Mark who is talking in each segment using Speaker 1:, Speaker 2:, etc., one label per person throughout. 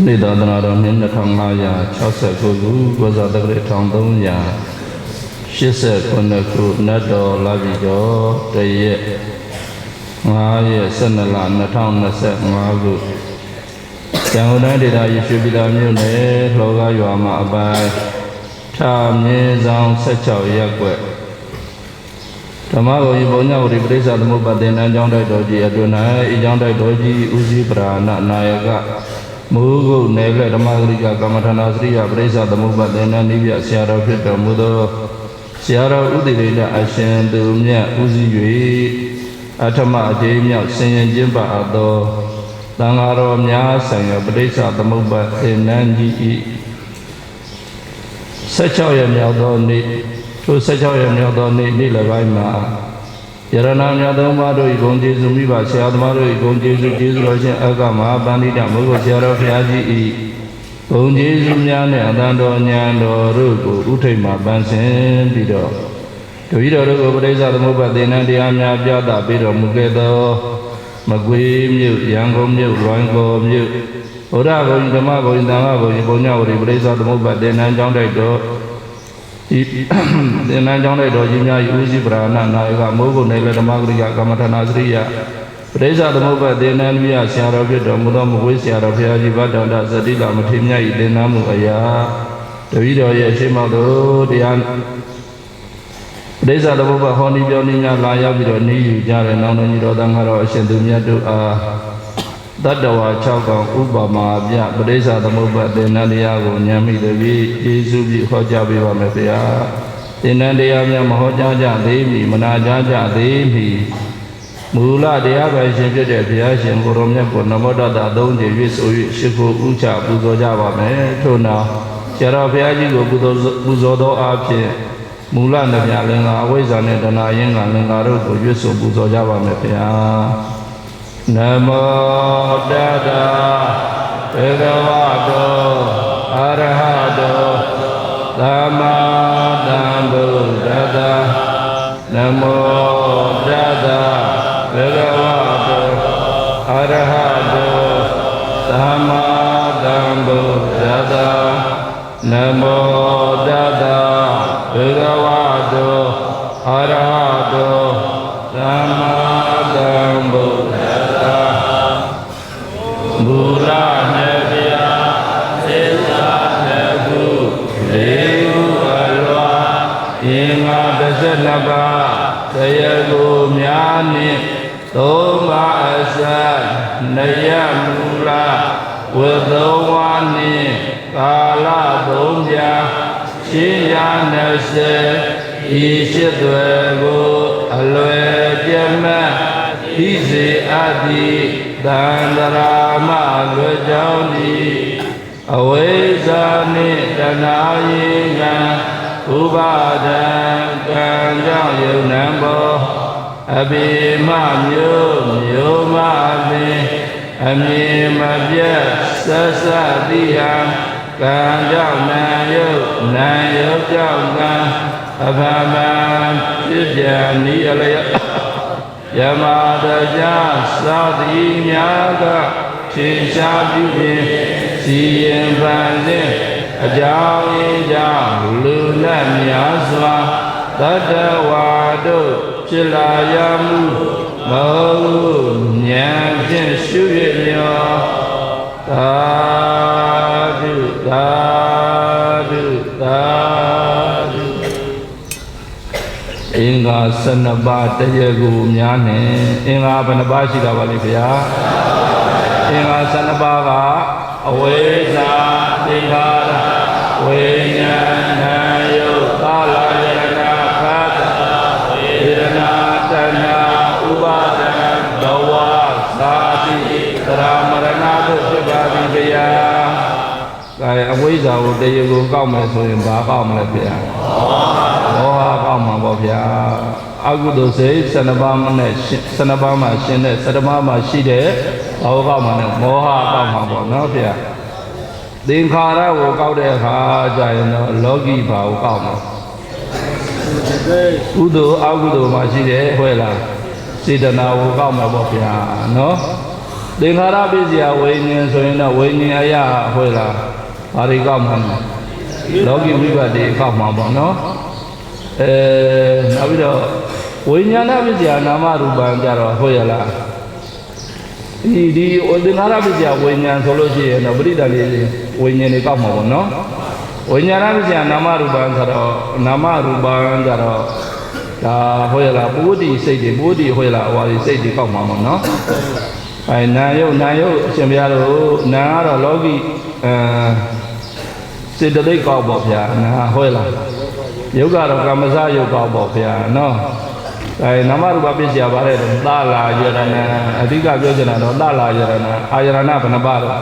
Speaker 1: နေ့သာသနာတော်နှစ်2569ခုကောဇာတက္ကရာ1389ခုနတ်တော်လာပြီတော်တရက်9ရက်12လ2025ခုကျန်ကုန်တိုင်းဒေသကြီးရွှေပြည်သာမြို့နယ်လှော်ကားရွာမှာအပိုင်းထာမြင်းဆောင်16ရပ်ကွက်ဓမ္မဂုံကြီးဘုံညဝတိပရိစ္ဆာသမုပ္ပါသင်္นานကျောင်းတိုက်တော်ကြီးအတွင်၌ဤကျောင်းတိုက်တော်ကြီးဦးစီးပဓာနနာယကမူဂုနယ်လက်ဓမ္မဂရိကကမ္မထာနာစရိယပရိစ္ဆာသမုပ္ပါသင်္นานနိဗျဆရာတော်ဖြစ်တော်မူသောဆရာတော်ဥဒိရိတအရှင်သူမြတ်ဦးစီး၍အထမအကျိမြောက်ဆင်ရင်ကျင့်ပါသောသံဃာတော်များဆိုင်ရာပရိစ္ဆာသမုပ္ပါသင်္นานကြီး16ရက်မြောက်သောနေ့ထို16ရက်မြောက်သောနေ့နေ့လယ်ပိုင်းမှာယရဏမြတ်သုံးပါးတို့၏ဂုဏ်ကျေးဇူးမိဘဆရာသမားတို့၏ဂုဏ်ကျေးဇူးကျေးဇူးတော်ရှင်အက္ခမဟာပန္တိတမုဂ္ဂဆရာတော်ဘုရားကြီး၏ဂုဏ်ကျေးဇူးများနှင့်အတန်တော်ဉာဏ်တော်တို့ကိုဥထိတ်မှပန်းဆင်ပြီးတော့တပည့်တော်တို့ကိုပရိစ္ဆာသမုပ္ပါသင်္นานတရားများပြသပေးတော်မူခဲ့သောမကွေးမြို့ရန်ကုန်မြို့လွိုင်ကော်မြို့ဘုရားဂုဏ်ဓမ္မဂုဏ်သံဃာဂုဏ်ဘုံညဝတိပရိစ္ဆာသမုပ္ပါသင်္นานကျောင်းတိုက်တော်သင်္นานကျောင်းတိုက်တော်ကြီးများ၏ဦးစီးပဓာနနာယကမိုးကုတ်နယ်လက်ဓမ္မဂရိကကမ္မထာနာစရိယပရိစ္ဆာသမုပ္ပါသင်္นานမြတ်ဆရာတော်ဖြစ်တော်မူသောမကွေးဆရာတော်ဘုရားကြီးဗတ္တန္တသတိလာမထေမြတ်၏သင်္นานမှုအရာတပည့်တော်ရဲ့အရှိမောက်တို့တရားပရိစ္ဆာသမုပ္ပါဟောဒီပြောနည်းများလာရောက်ပြီးတော့နေယူကြတဲ့နောင်တော်ကြီးတော်သံဃာတော်အရှင်သူမြတ်တို့အားတတ္တဝါ6ကောင်ဥပမာပြပရိစ္ဆာသမုပ္ပါသင်္นานတရားကိုဉာဏ်မိတည်းယေရှုပြီးဟောကြားပေးပါမယ်ဗျာသင်္นานတရားများမဟောကြားကြသေးမီမနာကြားကြသေးမီမူလတရားပိုင်ရှင်ဖြစ်တဲ့ဘုရားရှင်ကိုရောမြတ်ကိုနမောတတ3ကြိမ်ရွတ်ဆို၍ရှိခိုးဥချပူဇော်ကြပါမယ်ထို့နောက်ဆရာတော်ဘုရားကြီးကိုပူဇော်သောအားဖြင့်မူလနှပြလင်္ကာအဝိဇ္ဇာနှင့်တဏှာယင်္ဂလင်္ကာတို့ကိုရွတ်ဆိုပူဇော်ကြပါမယ်ဗျာနမောတတဘဂဝတောအရဟတောသမ္မာသမ္ဗုဒ္ဓတ္တနမောတတဘဂဝတောအရဟတောသမ္မာသမ္ဗုဒ္ဓတ္တနမောတတဘဂဝတောအရဟတောသမ္မာသမ္ဗုဒ္ဓတ္တမူလနဲ့ဗျာသေသာနဲ့ခုလေးခုအလွာအင်္ဂါ12ပါးတရားကိုများနှင့်သုံးပါးအစနယမူလဝေသုံးဝါနှင့်ကာလသုံးပြရှင်းရ20ဤရှိသွေကိုအလွယ်ပြမတ်ဤစေအပ်သည်သန္တရာမလွယ်ကြောင်းသည်အဝိဇ္ဇာနှင့်တဏှာယင်္ဂဥပါဒံကံကြောင့်ယုံနံဘောအဘိမမျိုးမျိုးမပင်အမြင်မပြတ်ဆက်ဆက်တိဟံကံကြောင့်နာယုကြောင့်ကံအဘမံဖြစ်ပြန်ဤအလျက်ယမတကြသာတိများကထင်ရှားပြုခြင်းစီရင်ပန်ခြင်းအကြောင်းရင်းကြောင့်လူလက်များစွာတတ္တဝါတို့ဖြစ်လာရမှု ဉာဏ်ဖြင့်ရှုရလျောသာဓုသာဓုသာဓုအင်္ဂါ12ပါးတရကိုများနဲ့အင်္ဂါဘယ်နှပါးရှိတာပါလဲဗျာအင်္ဂါ12ပါးကအဝိဇ္ဇာသင်္ခါရဝိညာဏ်နာယုတ်သာလယရဏခါတဝေဒနာတဏှာဥပါဒံဘဝသာတိသရမရဏတို့ဖြစ်ပါသည်ဗျာဒါအဝိဇ္ဇာကိုတရကိုကောက်မယ်ဆိုရင်ဘာကောက်မလဲဗျာမောဟကောက်မှာပေါ့ဗျာအကုသိုလ်စိတ်12ပါးနဲ့12ပါးမှာရှင်းတဲ့17ပါးမှာရှိတဲ့ဘာကိုကောက်မှာလဲမောဟကောက်မှာပေါ့နော်ဗျာသင်္ခါရကိုကောက်တဲ့အခါကျရင်တော့လောကီဘာကိုကောက်မှာကုသိုလ်အကုသိုလ်မှာရှိတဲ့ဟုတ်လားစေတနာကိုကောက်မှာပေါ့ဗျာနော်သင်္ခါရပစ္စယဝိညာဉ်ဆိုရင်တော့ဝိညာဉ်အရာဟုတ်လားဘာတွေကောက်မှာလဲလောကီဝိပတ်တွေကောက်မှာပေါ့နော်နောက်ပြီးတော့ဝိညာဏပစ္စယနာမရူပံကြတော့ဟုတ်ရလားဒီသင်္ခါရပစ္စယဝိညာဉ်ဆိုလို့ရှိရင်တော့ပရိဒါလေးဝိညာဉ်တွေကောက်မှာပေါ့နော်ဝိညာဏပစ္စယနာမရူပံဆိုတော့နာမရူပံကြတော့ဒါဟုတ်ရလားပုဂ္ဂိစိတ်တွေပုဂ္ဂိဟုတ်ရလားဟောဒီစိတ်တွေကောက်မှာပေါ့နော်နာယုတ်အရှင်ဘုရားတို့နာကတော့လောကီစေတသိက်ကောက်ပေါ့ဗျာနာဟုတ်လားယုတ်ကတော့ကမ္မစယုတ်ကောက်ပေါ့ဗျာနော်နာမရူပပစ္စယပါတယ်သလာယရဏအဓိကပြောချင်တာတော့သလာယရဏအာယရဏဘယ်နှပါတော့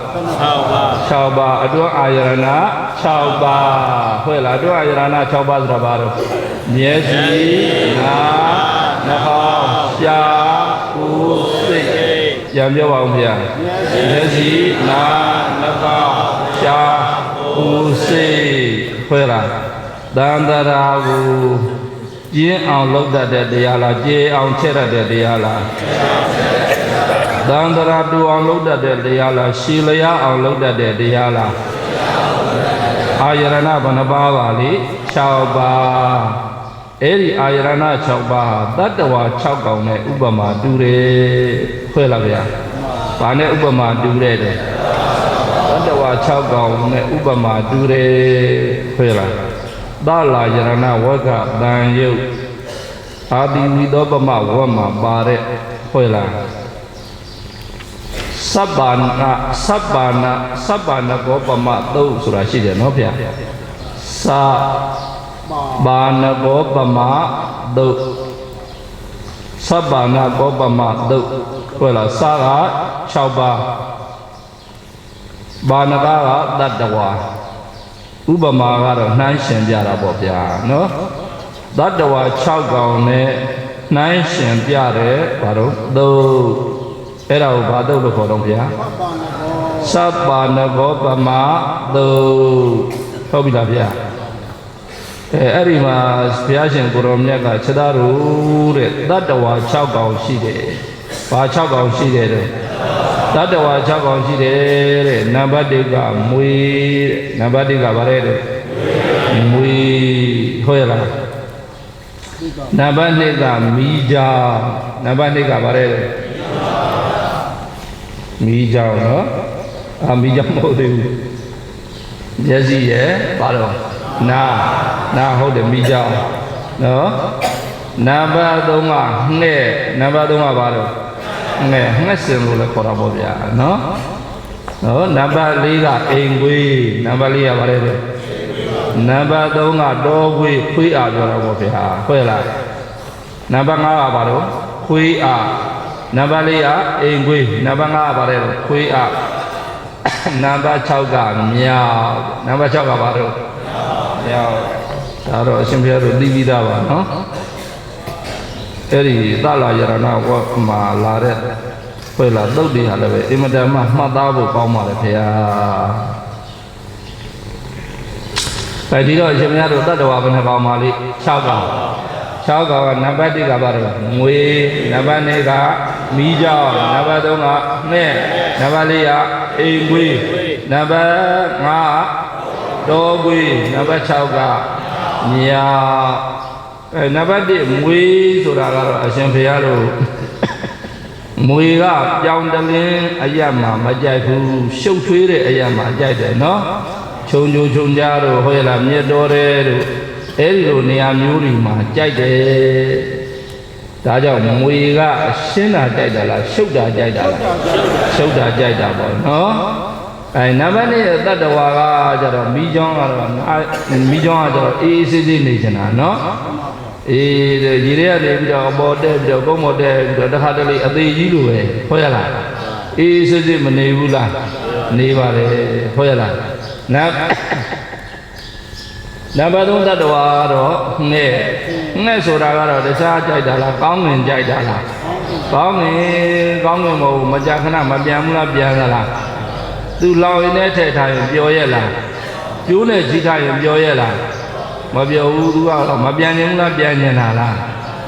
Speaker 1: 6ပါးအတွန်းအာယရဏ6ပါးဟုတ်လားအတွန်းအာယရဏ6ပါးဆိုတာဘာတော့မျက်စိနာနှာခေါင်းရှားကိုယ်စိတ်ပြန်ပြောပါဦးဗျာမျက်စိနာနှာခေါင်းရှားကိုယ်စိတ်ဟုတ်လားသံတရာကိုကျင်းအောင်လုပ်တတ်တဲ့တရားလားကျေအောင်ချက်တတ်တဲ့တရားလားသံတရာတူအောင်လုပ်တတ်တဲ့တရားလားရှည်လျားအောင်လုပ်တတ်တဲ့တရားလားအာယရဏဘယ်နှပါးပါလဲ6ပါးအဲ့ဒီအာယရဏ6ပါးတတ္တဝါ6ကောင်နဲ့ဥပမာတူတယ်ခွဲလားဗျာဘာနဲ့ဥပမာတူတဲ့တတ္တဝါ6ကောင်နဲ့ဥပမာတူတယ်ခွဲလားသလာယရဏဝကတန်ယုတ်အာတိဝိသောပမဝတ်မှာပါတဲ့ဟုတ်လားသဗ္ဗာနကောပမသုတ်ဆိုတာရှိတယ်နော်ဗျာသဘာနကောပမသုတ်သဗ္ဗာနကောပမသုတ်ဟုတ်လားစာက6ပါးဘာနကတတ္တဝါဥပမာကတော့နှိုင်းရှင်ပြတာပေါ့ဗျာနော်သတ္တဝါ6ကောင်နဲ့နှိုင်းရှင်ပြတယ်ဘာလို့သုတ်အဲ့ဒါကိုဘာသုတ်လို့ခေါ်တော့ဗျာသဗ္ဗာနကောပမသုတ်ဟုတ်ပြီလားဗျာအဲ့ဒီမှာဘုရားရှင်ကိုရောမြတ်ကခြေသားတို့တဲ့သတ္တဝါ6ကောင်ရှိတယ်ဘာ6ကောင်ရှိတယ်တဲ့သတ္တဝါ6ကောင်ရှိတယ်တဲ့နံပါတ်1ကမွေတဲ့နံပါတ်1ကဗါတဲ့မွေဟုတ်ရလားနံပါတ်2ကမီးကြောင်နံပါတ်2ကဗါတဲ့မီးကြောင်နော်မီးကြောင်မဟုတ်သေးဘူးမျက်စိရဲ့ဘာတော့နာဟုတ်တယ်မီးကြောင်နော်နံပါတ်3ကငှဲ့နံပါတ်3ကဘာတော့ငှက်စင်လို့လည်းခေါ်တာပေါ့ဗျာနော်နံပါတ်4ကအိမ်ခွေးနံပါတ်4ကဗါလဲနံပါတ်3ကတောခွေးခွေးအားပြောတာပေါ့ဗျာဟုတ်လားနံပါတ်5ကဘာလို့ခွေးအားနံပါတ်4ကအိမ်ခွေးနံပါတ်5ကဗါလဲခွေးအားနံပါတ်6ကမြောက်နံပါတ်6ကဘာလို့မြောက်ဒါတော့အရှင်ဘုရားတို့သိပြီးသားပါနော်အဲ့ဒီသလာယရဏဝတ်မှာလာတဲ့ဖွယ်လာသုတ်တွေဟာလည်းပဲအင်မတန်မှမှတ်သားဖို့ကောင်းပါလေခင်ဗျာအဲဒီတော့အရှင်ဘုရားတို့တတ္တဝါဘယ်နှကောင်ပါလိ6ကောင်6ကောင်ကနံပါတ်1ကဘာလဲငွေနံပါတ်2ကမီးကြောင်နံပါတ်3ကငှက်နံပါတ်4ကအိမ်ခွေးနံပါတ်5ကတောခွေးနံပါတ်6ကမြောက်နံပါတ်1မွေးဆိုတာကတော့အရှင်ဘုရားတို့ မွေကပြောင်းတလင်းအရမှာမကြိုက်ဘူးရှုပ်ထွေးတဲ့အရမှာကြိုက်တယ်နော်ခြုံခြုံကြတော့ဟဲ့လားမြတ်တော်တယ်တို့အဲ့ဒီလိုနေရာမျိုးတွေမှာကြိုက်တယ်ဒါကြောင့်မွေကရှင်းတာကြိုက်တာလားရှုပ်တာကြိုက်တာလားရှုပ်တာကြိုက်တာပေါ့နော်အဲနံပါတ်2တတ္တဝါကကြတော့မိချောင်းကတော့မိချောင်းကကြတော့အေးအေးဆေးဆေးနေချင်တာနော်အေးရေထဲကနေပြီးတော့အပေါ်တက်ပြီးတော့ကုန်းပေါ်တက်ပြီးတော့တစ်ခါတလေအသေးကြီးလိုပဲဟုတ်ရလားအေးဆေးဆေးမနေဘူးလားနေပါလေဟုတ်ရလားနံပါတ်3တတ္တဝါကတော့ငှက်ဆိုတာကတော့တခြားကြိုက်တာလားကောင်းငင်ကြိုက်တာလားကောင်းငင်မဟုတ်မကြာခဏမပြန်ဘူးလားပြန်သလားသူလောင်ရင်းနဲ့ထည့်ထားရင်ပျော်ရဲ့လားကျိုးနဲ့ကြီးထားရင်ပျော်ရဲ့လားမပျော်ဘူးသူကတော့မပြန်ခြင်းဘူးလားပြန်နေတာလား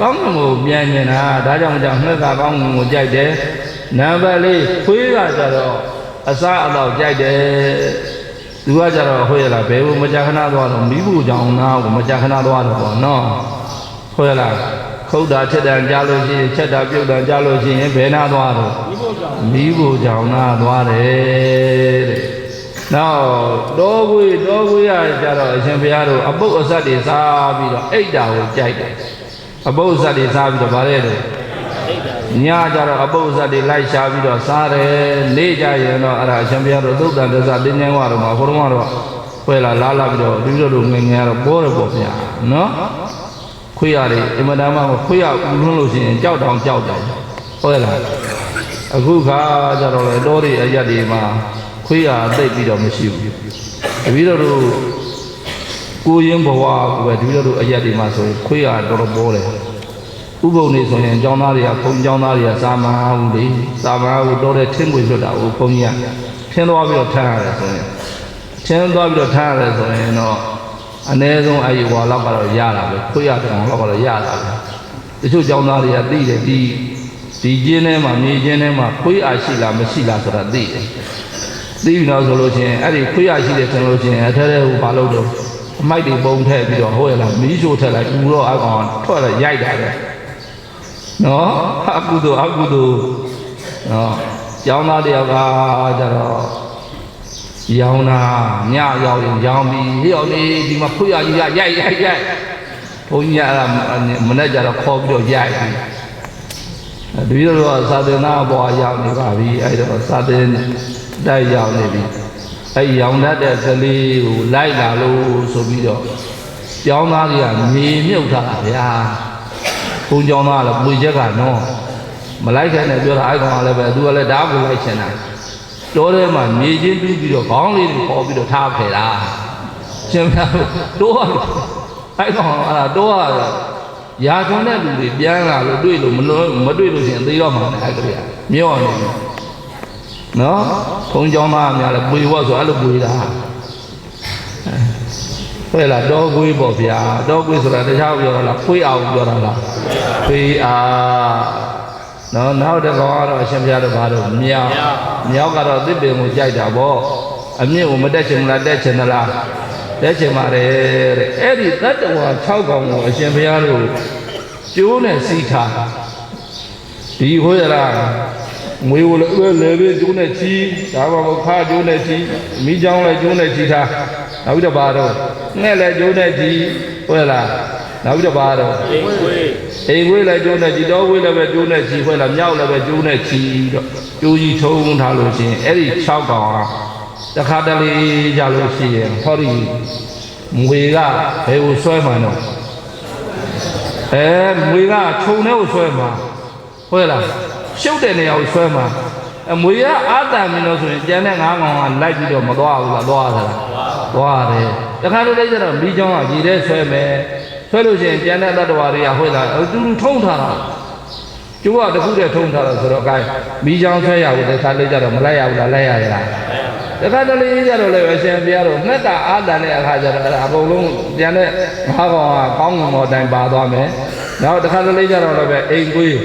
Speaker 1: ကောင်းငင်ကိုပြန်နေတာဒါကြောင့်ငှက်ကကောင်းငင်ကိုကြိုက်တယ်နံပါတ်4ခွေးကကြတော့အစားအသောက်ကြိုက်တယ်သူကကြတော့ဟုတ်ရလားဘယ်လိုမကြာခဏသွားတော့မိဖို့ကြောင့်နာကိုမကြာခဏသွားတော့ပေါ့နော်ဟုတ်ရလားခုတ်တာထက်တာကြားလို့ရှိရင်ချက်တာပြုတ်တာကြားလို့ရှိရင်ဘယ်နာသွားတော့မိဖို့ကြောင့်နာသွားတယ်တဲ့နောက်တောခွေးရကြတော့အရှင်ဘုရားတို့အပုပ်အဆက်တွေစားပြီးတော့အိတ်တာကိုကြိုက်တယ်အပုပ်အဆက်တွေစားပြီးတော့ဗါရဲတယ်ညကြတော့အပုပ်အဆက်တွေလိုက်ရှာပြီးတော့စားတယ်နေကြရင်တော့အဲ့ဒါအရှင်ဘုရားတို့သုတ်တန်တစ္ဆတင်းကျင်းဝါတော့မှာဘုရားကတော့ခွဲလာပြီးတော့ဒီလိုလိုငယ်ကတော့ပေါ်တယ်ပေါ့ဗျာနော်ခွေးရတယ်အင်မတန်မှခွေးရဦးလွန်းလို့ရှိရင်ကြောက်တယ်ဟုတ်လားအခုခါကြတော့လေတောတွေအရက်တွေမှာခွေးရသိပ်ပြီးတော့မရှိဘူးတပည့်တော်တို့ကိုရင်းဘဝကိုပဲတပည့်တော်တို့အရက်တွေမှာဆိုရင်ခွေးရတော်တော်ပေါ်တယ်ဥပုံနေဆိုရင်ကျောင်းသားတွေကဘုံကျောင်းသားတွေကစာမဘူးလေစာမဘူးတော့တဲ့ထင်းပွေလွတ်တာကိုဘုံကြီးကထင်းသွားပြီးတော့ထမ်းရတယ်ဆိုရင်တော့အနည်းဆုံးအဲ့ဒီဝါလောက်ကတော့ရတာပဲခွေးရတောင်လောက်ကတော့ရတာပဲတချို့ကျောင်းသားတွေကသိတယ်ဒီကျင်းထဲမှာမြေကျင်းထဲမှာခွေးအားရှိလားမရှိလားဆိုတာသိတယ်သိပြီတော့ဆိုလို့ရှိရင်အဲ့ဒီခွေးအားရှိတယ်ဆိုလို့ရှိရင်အထက်ထဲဟိုဘာလို့တော့အမိုက်တွေပုံထည့်ပြီးတော့ဟုတ်ရလားမီးရှို့ထည့်လိုက်ဦးတော့အကောင်ထွက်လာရိုက်တာပဲနော်အကုသို့နော်ကျောင်းသားတယောက်ကကြတော့ရောင်းတာညရောက်ရင်ရောင်းပြီးဟေ့အောင်လေးဒီမှာခွေးရကြီးရိုက်ဘုန်းကြီးကမနေ့ကျတော့ခေါ်ပြီးတော့ရိုက်ပြီးတပည့်တော်ကစာသင်သားဘွားရောက်နေပါပြီအဲ့တော့စာသင်တိုက်ရောက်နေပြီအဲ့ရောင်တတ်တဲ့ကလေးကိုလိုက်လာလို့ဆိုပြီးတော့ကျောင်းသားကြီးကမြေမြုပ်ထားတာဗျာဘုန်းကျောင်းသားကလည်းပွေချက်ကနော်မလိုက်ခိုင်းနဲ့ပြောတာအဲ့ကောင်ကလည်းပဲသူကလည်းဓာတ်ကိုလိုက်ချင်တာတောထဲမှာမြေချင်းတူးပြီးတော့ခေါင်းလေးကိုပေါ်ပြီးတော့ထားခဲ့တာရှင်ဗျာတိုးအဲ့ကောင်အဲ့တိုးရာထွန်းတဲ့လူတွေပြန်လာလို့တွေ့လို့မတွေ့လို့ရှင်သိတော့မှာလည်းအဲ့ကလေးမြော့နေပြီနော်ဘုံကျောင်းသားများလည်းပွေဝတ်ဆိုအဲ့လိုပွေတာဟဲ့လားတောကွေးပေါ့ဗျာတောကွေးဆိုတာတခြားပြောတာလားခွေးအောင်ပြောတာလားခွေးအားနော်နောက်တစ်ကောင်ကတော့အရှင်ဘုရားတို့ဘာလို့မြောက်ကတော့သစ်ပင်ကိုကြိုက်တာပေါ့အမြင့်ကိုမတက်ချင်ဘူးလားတက်ချင်သလားတက်ချင်ပါတယ်တဲ့အဲ့ဒီတတ္တဝါ6ကောင်ကိုအရှင်ဘုရားတို့ကျိုးနဲ့စီးထားဒီဟိုရလားငွေကိုလည်းပဲကျိုးနဲ့ချီဒါမှမဟုတ်ခါကျိုးနဲ့ချီမိချောင်းလည်းကျိုးနဲ့ချီထားနောက်ပြီးတော့ဘာတော့ငှက်လည်းကျိုးနဲ့ချီဟုတ်လားနောက်ပြီးတော့ဘာတော့အိမ်ခွေးလည်းကျိုးနဲ့ချီတော့ဝေးလည်းပဲကျိုးနဲ့ချီဟုတ်လားမြောက်လည်းပဲကျိုးနဲ့ချီတော့ကျိုးကြီးထုံးထားလို့ရှိရင်အဲ့ဒီ6ကောင်ဟာတခါတလေကြလို့ရှိရင်ဟောဒီငွေကဘယ်ကိုဆွဲမှန်းတော့ငွေကခြုံထဲကိုဆွဲမှာဟုတ်လားရှုပ်တဲ့နေရာကိုဆွဲမှာမွေကအာတန်မင်းလို့ဆိုရင်ကျန်တဲ့9ကောင်ကလိုက်ပြီးတော့မသွားဘူးလားသွားသလားသွားတယ်တခါတလေကျတော့မိချောင်းကရေထဲဆွဲမယ်ဆွဲလို့ရှိရင်ကျန်တဲ့တတ္တဝါတွေကဟုတ်လားသူထုံးထားတာကျိုးကတခုတည်းထုံးထားတာဆိုတော့ gain မိချောင်းဆွဲရဘူးတခါလေကျတော့မလိုက်ရဘူးလားလိုက်ရတယ်လားတခါတလေကျတော့လည်းအရှင်ဘုရားတို့ငှက်တာအာတန်တဲ့အခါကျတော့အဲ့ဒါအကုန်လုံးကျန်တဲ့9ကောင်ကကောင်းငုံတော်တိုင်ပါသွားမယ်နောက်တခါတလေကျတော့လည်းပဲအိမ်ကွေး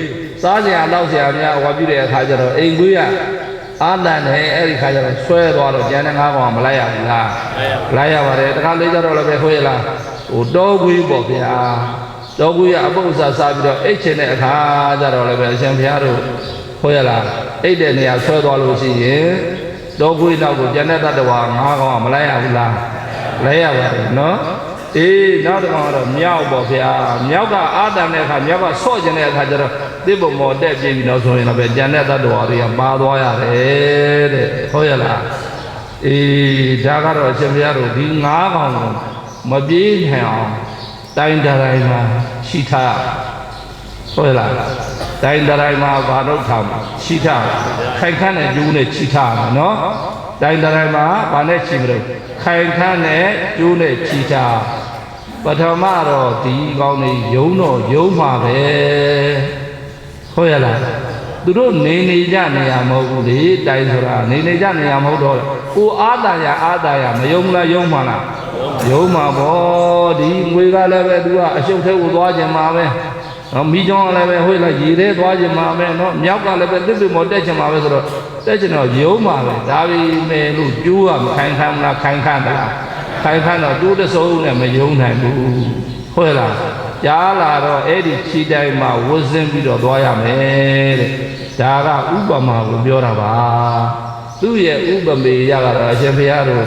Speaker 1: စားကြရတော့ဆရာများဟောပြတဲ့အခါကျတော့အိမ်ကွေးကအာတန်နဲ့အဲ့ဒီခါကျတော့ဆွဲသွားတော့ကျန်တဲ့9ကောင်ကမလိုက်ရဘူးလားလိုက်ရပါတယ်တခါလေးကျတော့လည်းပဲခွေးလားဟိုတောကွေးပေါ့ဗျာတောကွေးကအပုပ်စားစားပြီးတော့အိတ်ချင်တဲ့အခါကျတော့လည်းပဲအရှင်ဘုရားတို့ ဟုတ်ရလားအိတ်တဲ့နေရာဆွဲသွားလို့ရှိရင်တော့ခွေးနောက်ကိုကျန်တဲ့တတ္တဝါ၅ကောင်ကမလိုက်ရဘူးလားလိုက်ရပါတယ်နော်အေးနောက်တစ်ကောင်ကတော့မြောက်ပေါ့ဗျာမြောက်ကအာတန်တဲ့အခါမြောက်ကဆော့ကျင်တဲ့အခါကျတော့တစ်ပုံမော်တက်ပြေးပြီးတော့ဆိုရင်တော့ပဲကျန်တဲ့တတ္တဝါတွေကပါသွားရတယ်တဲ့ဟုတ်ရလားအေးဒါကတော့အရှင်ဘုရားတို့ဒီ၅ကောင်ကိုမပြေးနိုင်အောင်တိုင်းတိုင်းမှာရှိထားဟုတ်ရလားတိုင်းတိုင်းမှာဘာလို့ထားမှာရှိထားခိုင်ခန့်တဲ့ကျိုးနဲ့ချိထားမှာနော်တိုင်းတိုင်းမှာဘာနဲ့ချိမလို့ခိုင်ခန့်တဲ့ကျိုးနဲ့ချိထားပထမတော့ဒီကောင်းနေယုံတော့ယုံမှာပဲဟုတ်ရလားသူတို့နေကြနေရမဟုတ်ဘူးလေတိုင်းဆိုတာနေကြနေရမဟုတ်တော့ကိုအာတာရမယုံလားယုံမှာလားယုံမှာပေါ့ဒီငွေကလည်းပဲသူကအရှုပ်ထဲကိုသွားခြင်းမှာပဲနော်မိချောင်းကလည်းပဲဟိုလိုက်ရေထဲသွားခြင်းမှာပဲနော်မြောက်ကလည်းပဲတစ်ပြမော်တက်ခြင်းမှာပဲဆိုတော့တက်ခြင်းတော့ယုံမှာပဲဒါပေမဲ့လို့ကျိုးကမခိုင်ခန့်လားခိုင်ခန့်လားခိုင်ခန့်တော့ကျိုးတစုံနဲ့မယုံနိုင်ဘူးဟုတ်လားကြားလာတော့အဲ့ဒီခြေတိုင်းမှာဝတ်ဆင်းပြီးတော့သွားရမယ်တဲ့ဒါကဥပမာကိုပြောတာပါသူ့ရဲ့ဥပမေရကတော့အရှင်ဘုရားတို့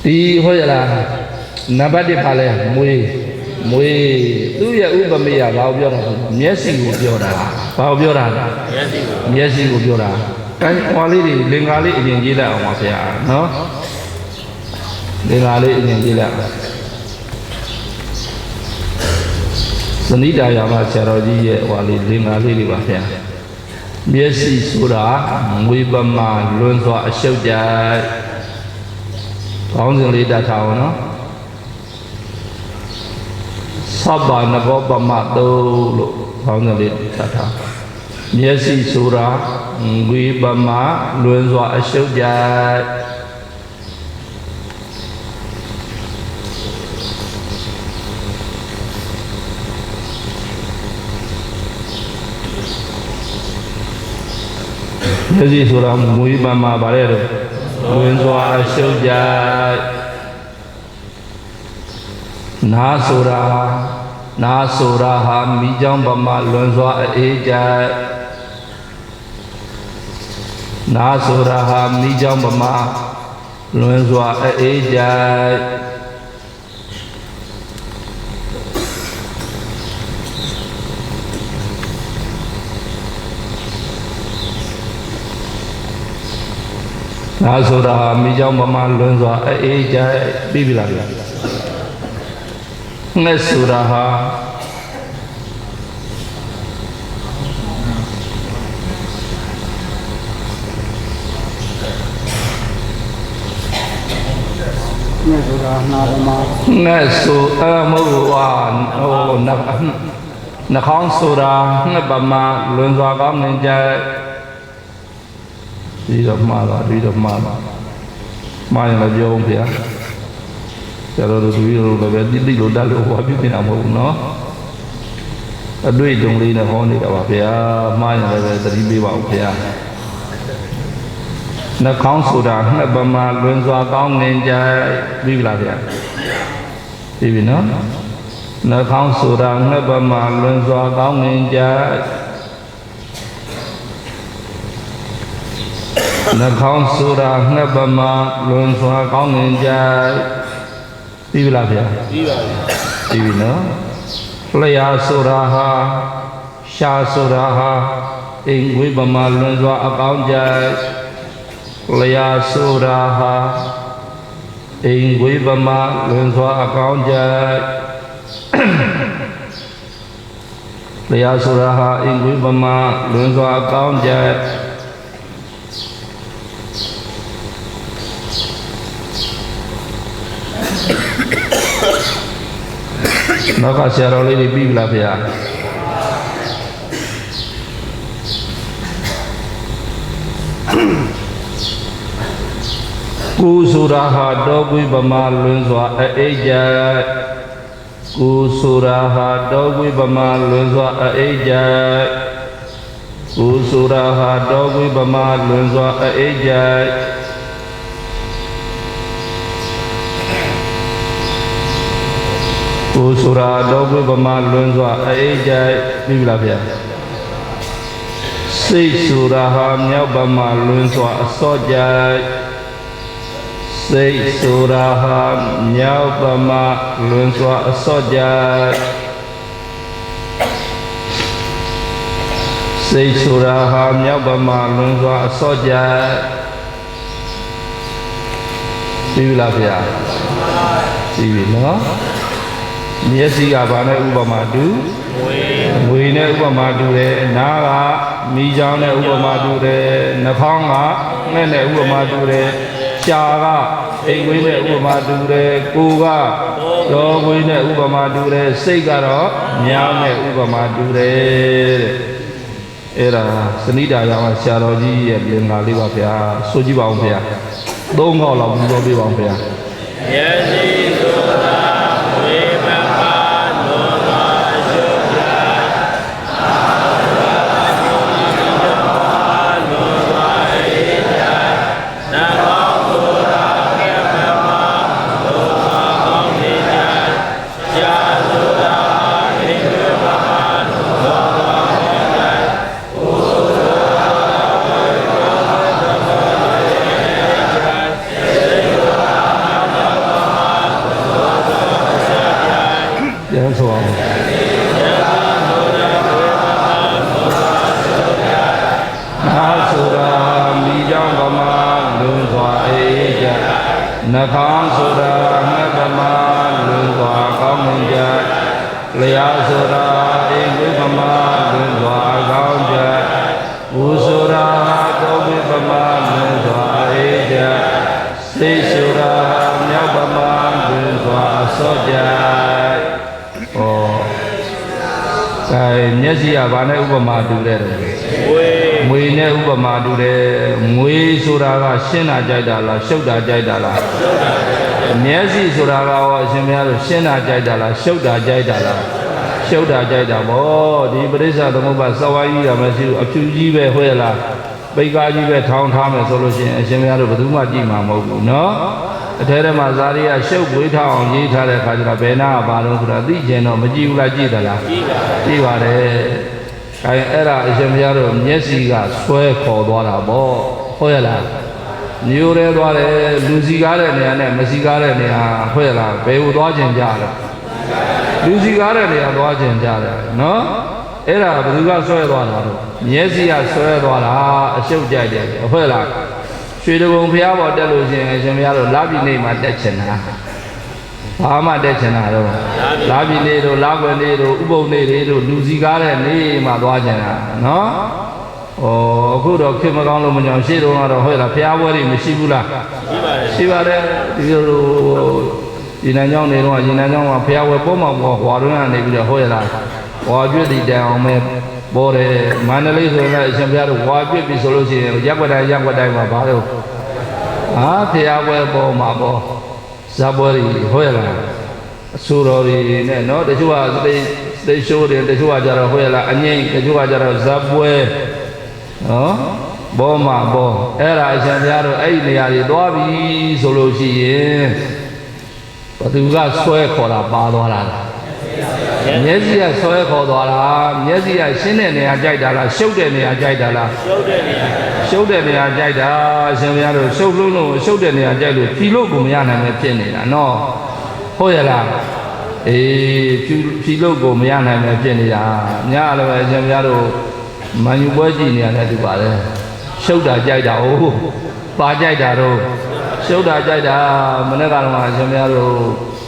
Speaker 1: ဒီဟုတ်ရလားနံပါတ်1ပါလဲမွေးသူ့ရဲ့ဥပမေရဘာကိုပြောတာလဲမျက်စိကိုပြောတာဘာကိုပြောတာလဲမျက်စိကိုပြောတာအဲဟွာလေးတွေလင်္ကာလေးအရင်ကြည့်လိုက်အောင်ပါဗျာနော်လင်္ကာလေးအရင်ကြည့်လိုက်သနိတာယာမဆရာတော်ကြီးရဲ့ဟွာလေးလင်္ကာလေးတွေပါဗျာမျက်စိဆိုတာငွေပမာလွန်စွာအရှုပ်ကြခေါင်းစဉ်လေးတတ်ထားအောင်နော်သဗ္ဗနဘောပမတုလို့ခေါင်းစဉ်လေးတတ်ထားမျက်စိဆိုတာငွေပမာလွန်စွာအရှုပ်ကြမျက်စိဆိုတာမွေးပမာဗါတဲ့တော့ဝင်စွာအရှုပ်ကြနာဆိုတာဟာမိကြောင်းပမာလွန်စွာအေးကြနာဆိုတာဟာမိကြောင်းပမာလွန်စွာအေးကြနာဆိုတာမိကြောင်းပမာလွန်စွာအေးကြပြီးပြီလားငှက်ဆိုတာဟာငှက်ဆိုမဟုတ်ဟာဟိုနှာခေါင်းဆိုတာငှက်ပမာလွန်စွာကောင်းနေကြဒီတော့မှားပါမှားရင်လည်းပြောဦးဗျာကျတော့သူကြီးတို့လည်းပဲတိလို့တတ်လို့ဟောပြနေတာမဟုတ်ဘူးနော်အတွေ့အကြုံလေးနဲ့ဟောနေတာပါဗျာမှားရင်လည်းပဲသတိပေးပါဦးဗျာနှာခေါင်းဆိုတာငှက်ပမာလွန်စွာကောင်းငင်ကြပြီးပြီလားဗျာပြီးပြီနော်နှာခေါင်းဆိုတာငှက်ပမာလွန်စွာကောင်းငင်ကြနှာခေါင်းဆိုတာငှက်ပမာလွန်စွာကောင်းငင်ကြပြီးပြီလားဗျာပြီးပါပြီပြီးပြီနော်လျှာဆိုတာဟာရှာဆိုတာဟာအိမ်ဝိပမာလွန်စွာအကောင်းကြလျှာဆိုတာဟာအိမ်ဝိပမာလွန်စွာအကောင်းကြလျှာဆိုတာဟာအိမ်ဝိပမာလွန်စွာအကောင်းကြနောက်ကဆရာတော်လေးတွေပြီးပြီလားဗျာကိုဆိုတာဟာတောကွေးပမာလွန်စွာအိတ်ကြကိုဆိုတာဟာတောကွေးပမာလွန်စွာအိတ်ကြကိုဆိုတာဟာတောကွေးပမာလွန်စွာအိတ်ကြကိုဆိုတာတော့ဘုဗမာလွန်စွာအေးကြပြီးပြီလားဗျာ စိတ်ဆိုတာဟာမြောက်ပမာလွင်စွာအစော့ကြိုက်စိတ်ဆိုတာဟာမြောက်ပမာလွင်စွာအစော့ကြိုက်စိတ်ဆိုတာဟာမြောက်ပမာလွင်စွာအစော့ကြိုက်သိပြီလားဗျာသိပြီနော်မျက်စိကဘာနဲ့ဥပမာတူငွေနဲ့ဥပမာတူတယ်နားကမိချောင်းနဲ့ဥပမာတူတယ်နှာခေါင်းကငှက်နဲ့ဥပမာတူတယ်ရှားကအိမ်ဝင်းနဲ့ဥပမာတူတယ်ကိုယ်ကရောဝင်းနဲ့ဥပမာတူတယ်စိတ်ကတော့မြောင်းနဲ့ဥပမာတူတယ်တဲ့အဲ့ဒါစနိဒာရောင်ဆရာတော်ကြီးရဲ့လင်္ကာလေးပါဗျာဆိုကြည့်ပါဦးဗျာ၃ခေါက်လောက်ပြီးတော့ပြပါဦးဗျာ
Speaker 2: မျက်စိဆိုတာဝေမပါလောဘရှုပ်ပြ
Speaker 1: ပြန်ဆိုအောင်နာဆိုတာမိကြောင့်ဗမာလွန်စွာအေးကြနှာခေါင်းဆိုတာငှက်ဗမာလွန်စွာကောင်းမွန်ကြလျှာဆိုတာအိမ်ဝိဗမာလွန်စွာကောင်းကြဘူဆိုတာကောင်းဝိဗမာလွန်စွာအေးကြစိတ်ဆိုတာမြောက်ဗမာလွန်စွာစော့ကြမျက်စိကဘာနဲ့ဥပမာတူတယ်ငွေနဲ့ဥပမာတူတယ်ငွေဆိုတာကရှင်းတာကြိုက်တာလားရှုပ်တာကြိုက်တာလားမျက်စိဆိုတာကရောအရှင်ဘုရားတို့ရှင်းတာကြိုက်တာလားရှုပ်တာကြိုက်တာလားရှုပ်တာကြိုက်တာဗောဒီပရိစ္ဆသမုပ္ပါစဝါကြီးကမရှိဘူးအဖြူကြီးပဲဟွဲလားပိတ်ကားကြီးပဲထောင်းထားမယ်ဆိုလို့ရှိရင်အရှင်ဘုရားတို့ဘယ်သူမှကြည့်မှာမဟုတ်ဘူးနော်အထဲထဲမှာဇာတိကရှုပ်ပွေးထားအောင်ရေးထားတဲ့ခါကျတော့ဘယ်နာကဘာလို့ဆိုတာသိကျင်တော့မကြည့်ဘူးလားကြည့်သလားကြည့်ပါတယ်။အဲအဲ့ဒါအရှင်ဘုရားတို့မျက်စိကဆွဲခေါ်သွားတာပေါ့ဟုတ်ရဲ့လားမျိုးရဲသွားတယ်လူစီကားတဲ့နေရာနဲ့မစီကားတဲ့နေရာဟုတ်ရဲ့လားဘယ်ကိုသွားခြင်းကြလဲလူစီကားတဲ့နေရာသွားခြင်းကြတယ်နော်အဲ့ဒါဘယ်သူကဆွဲသွားတာတော့မျက်စိကဆွဲသွားတာအရှုပ်ကြိုက်တယ်ဟုတ်ရဲ့လားရွှေတကုံဘုရားပေါ်တက်လို့ရှိရင်အရှင်ဘုရားတို့လာပြီနေမှာတက်ချင်တာဘာမှတက်ချင်တာတော့လာပြီနေတို့လာွယ်နေတို့ဥပုံနေတွေတို့လူစီကားတဲ့နေမှာသွားချင်တာနော်ဩအခုတော့ခေမကောင်းလို့မကြောင်ရှေ့တုန်းကတော့ဟုတ်လားဘုရားပွဲတွေမရှိဘူးလားရှိပါတယ်ဒီလိုဒီနိုင်ကြောင်းနေတော့ဒီနိုင်ကြောင်းကဘုရားပွဲပေါ်မှာဟွာတွင်းကနေပြီးတော့ဟုတ်ရလားဟွာကျွတ်ဒီတန်အောင်ပဲပေါ်တယ်မန္တလေးဆိုရင်အရှင်ဘုရားတို့ဟွာပြစ်ပြီဆိုလို့ရှိရင်ရက်ွက်တိုင်းမှာဘာလို့ဟာဖျားပွဲပေါ်မှာပေါ့ဇာပွဲတွေဟုတ်ရလားအဆိုတော်တွေနဲ့နော်တချို့ကသိရှိုးတယ်တချို့ကကြတော့ဟုတ်ရလားအငိမ့်တချို့ကကြတော့ဇာပွဲနော်ပေါ်မှာပေါ့အဲ့ဒါအရှင်ဘုရားတို့အဲ့ဒီနေရာတွေသွားပြီဆိုလို့ရှိရင်ဘသူကဆွဲခေါ်တာပါသွားတာမျက်စိကဆွဲခေါ်သွားတာမျက်စိကရှင်းတဲ့နေရာကြိုက်တာလားရှုပ်တဲ့နေရာကြိုက်တာလားရှုပ်တဲ့နေရာကြိုက်တာအရှင်ဘုရားတို့ရှုပ်လို့ရှုပ်တဲ့နေရာကြိုက်လို့ဖြီလို့ကိုမရနိုင်ပဲဖြစ်နေတာနော်ဟုတ်ရလားအေးဖြီလို့ကိုမရနိုင်ပဲဖြစ်နေတာညလည်းပဲအရှင်ဘုရားတို့မန်ယူပွဲကြည့်နေရတယ်တူပါလေရှုပ်တာကြိုက်တာဟုတ်ပါကြိုက်တာတော့ရှုပ်တာကြိုက်တာမနေ့ကတော့အရှင်ဘုရားတို့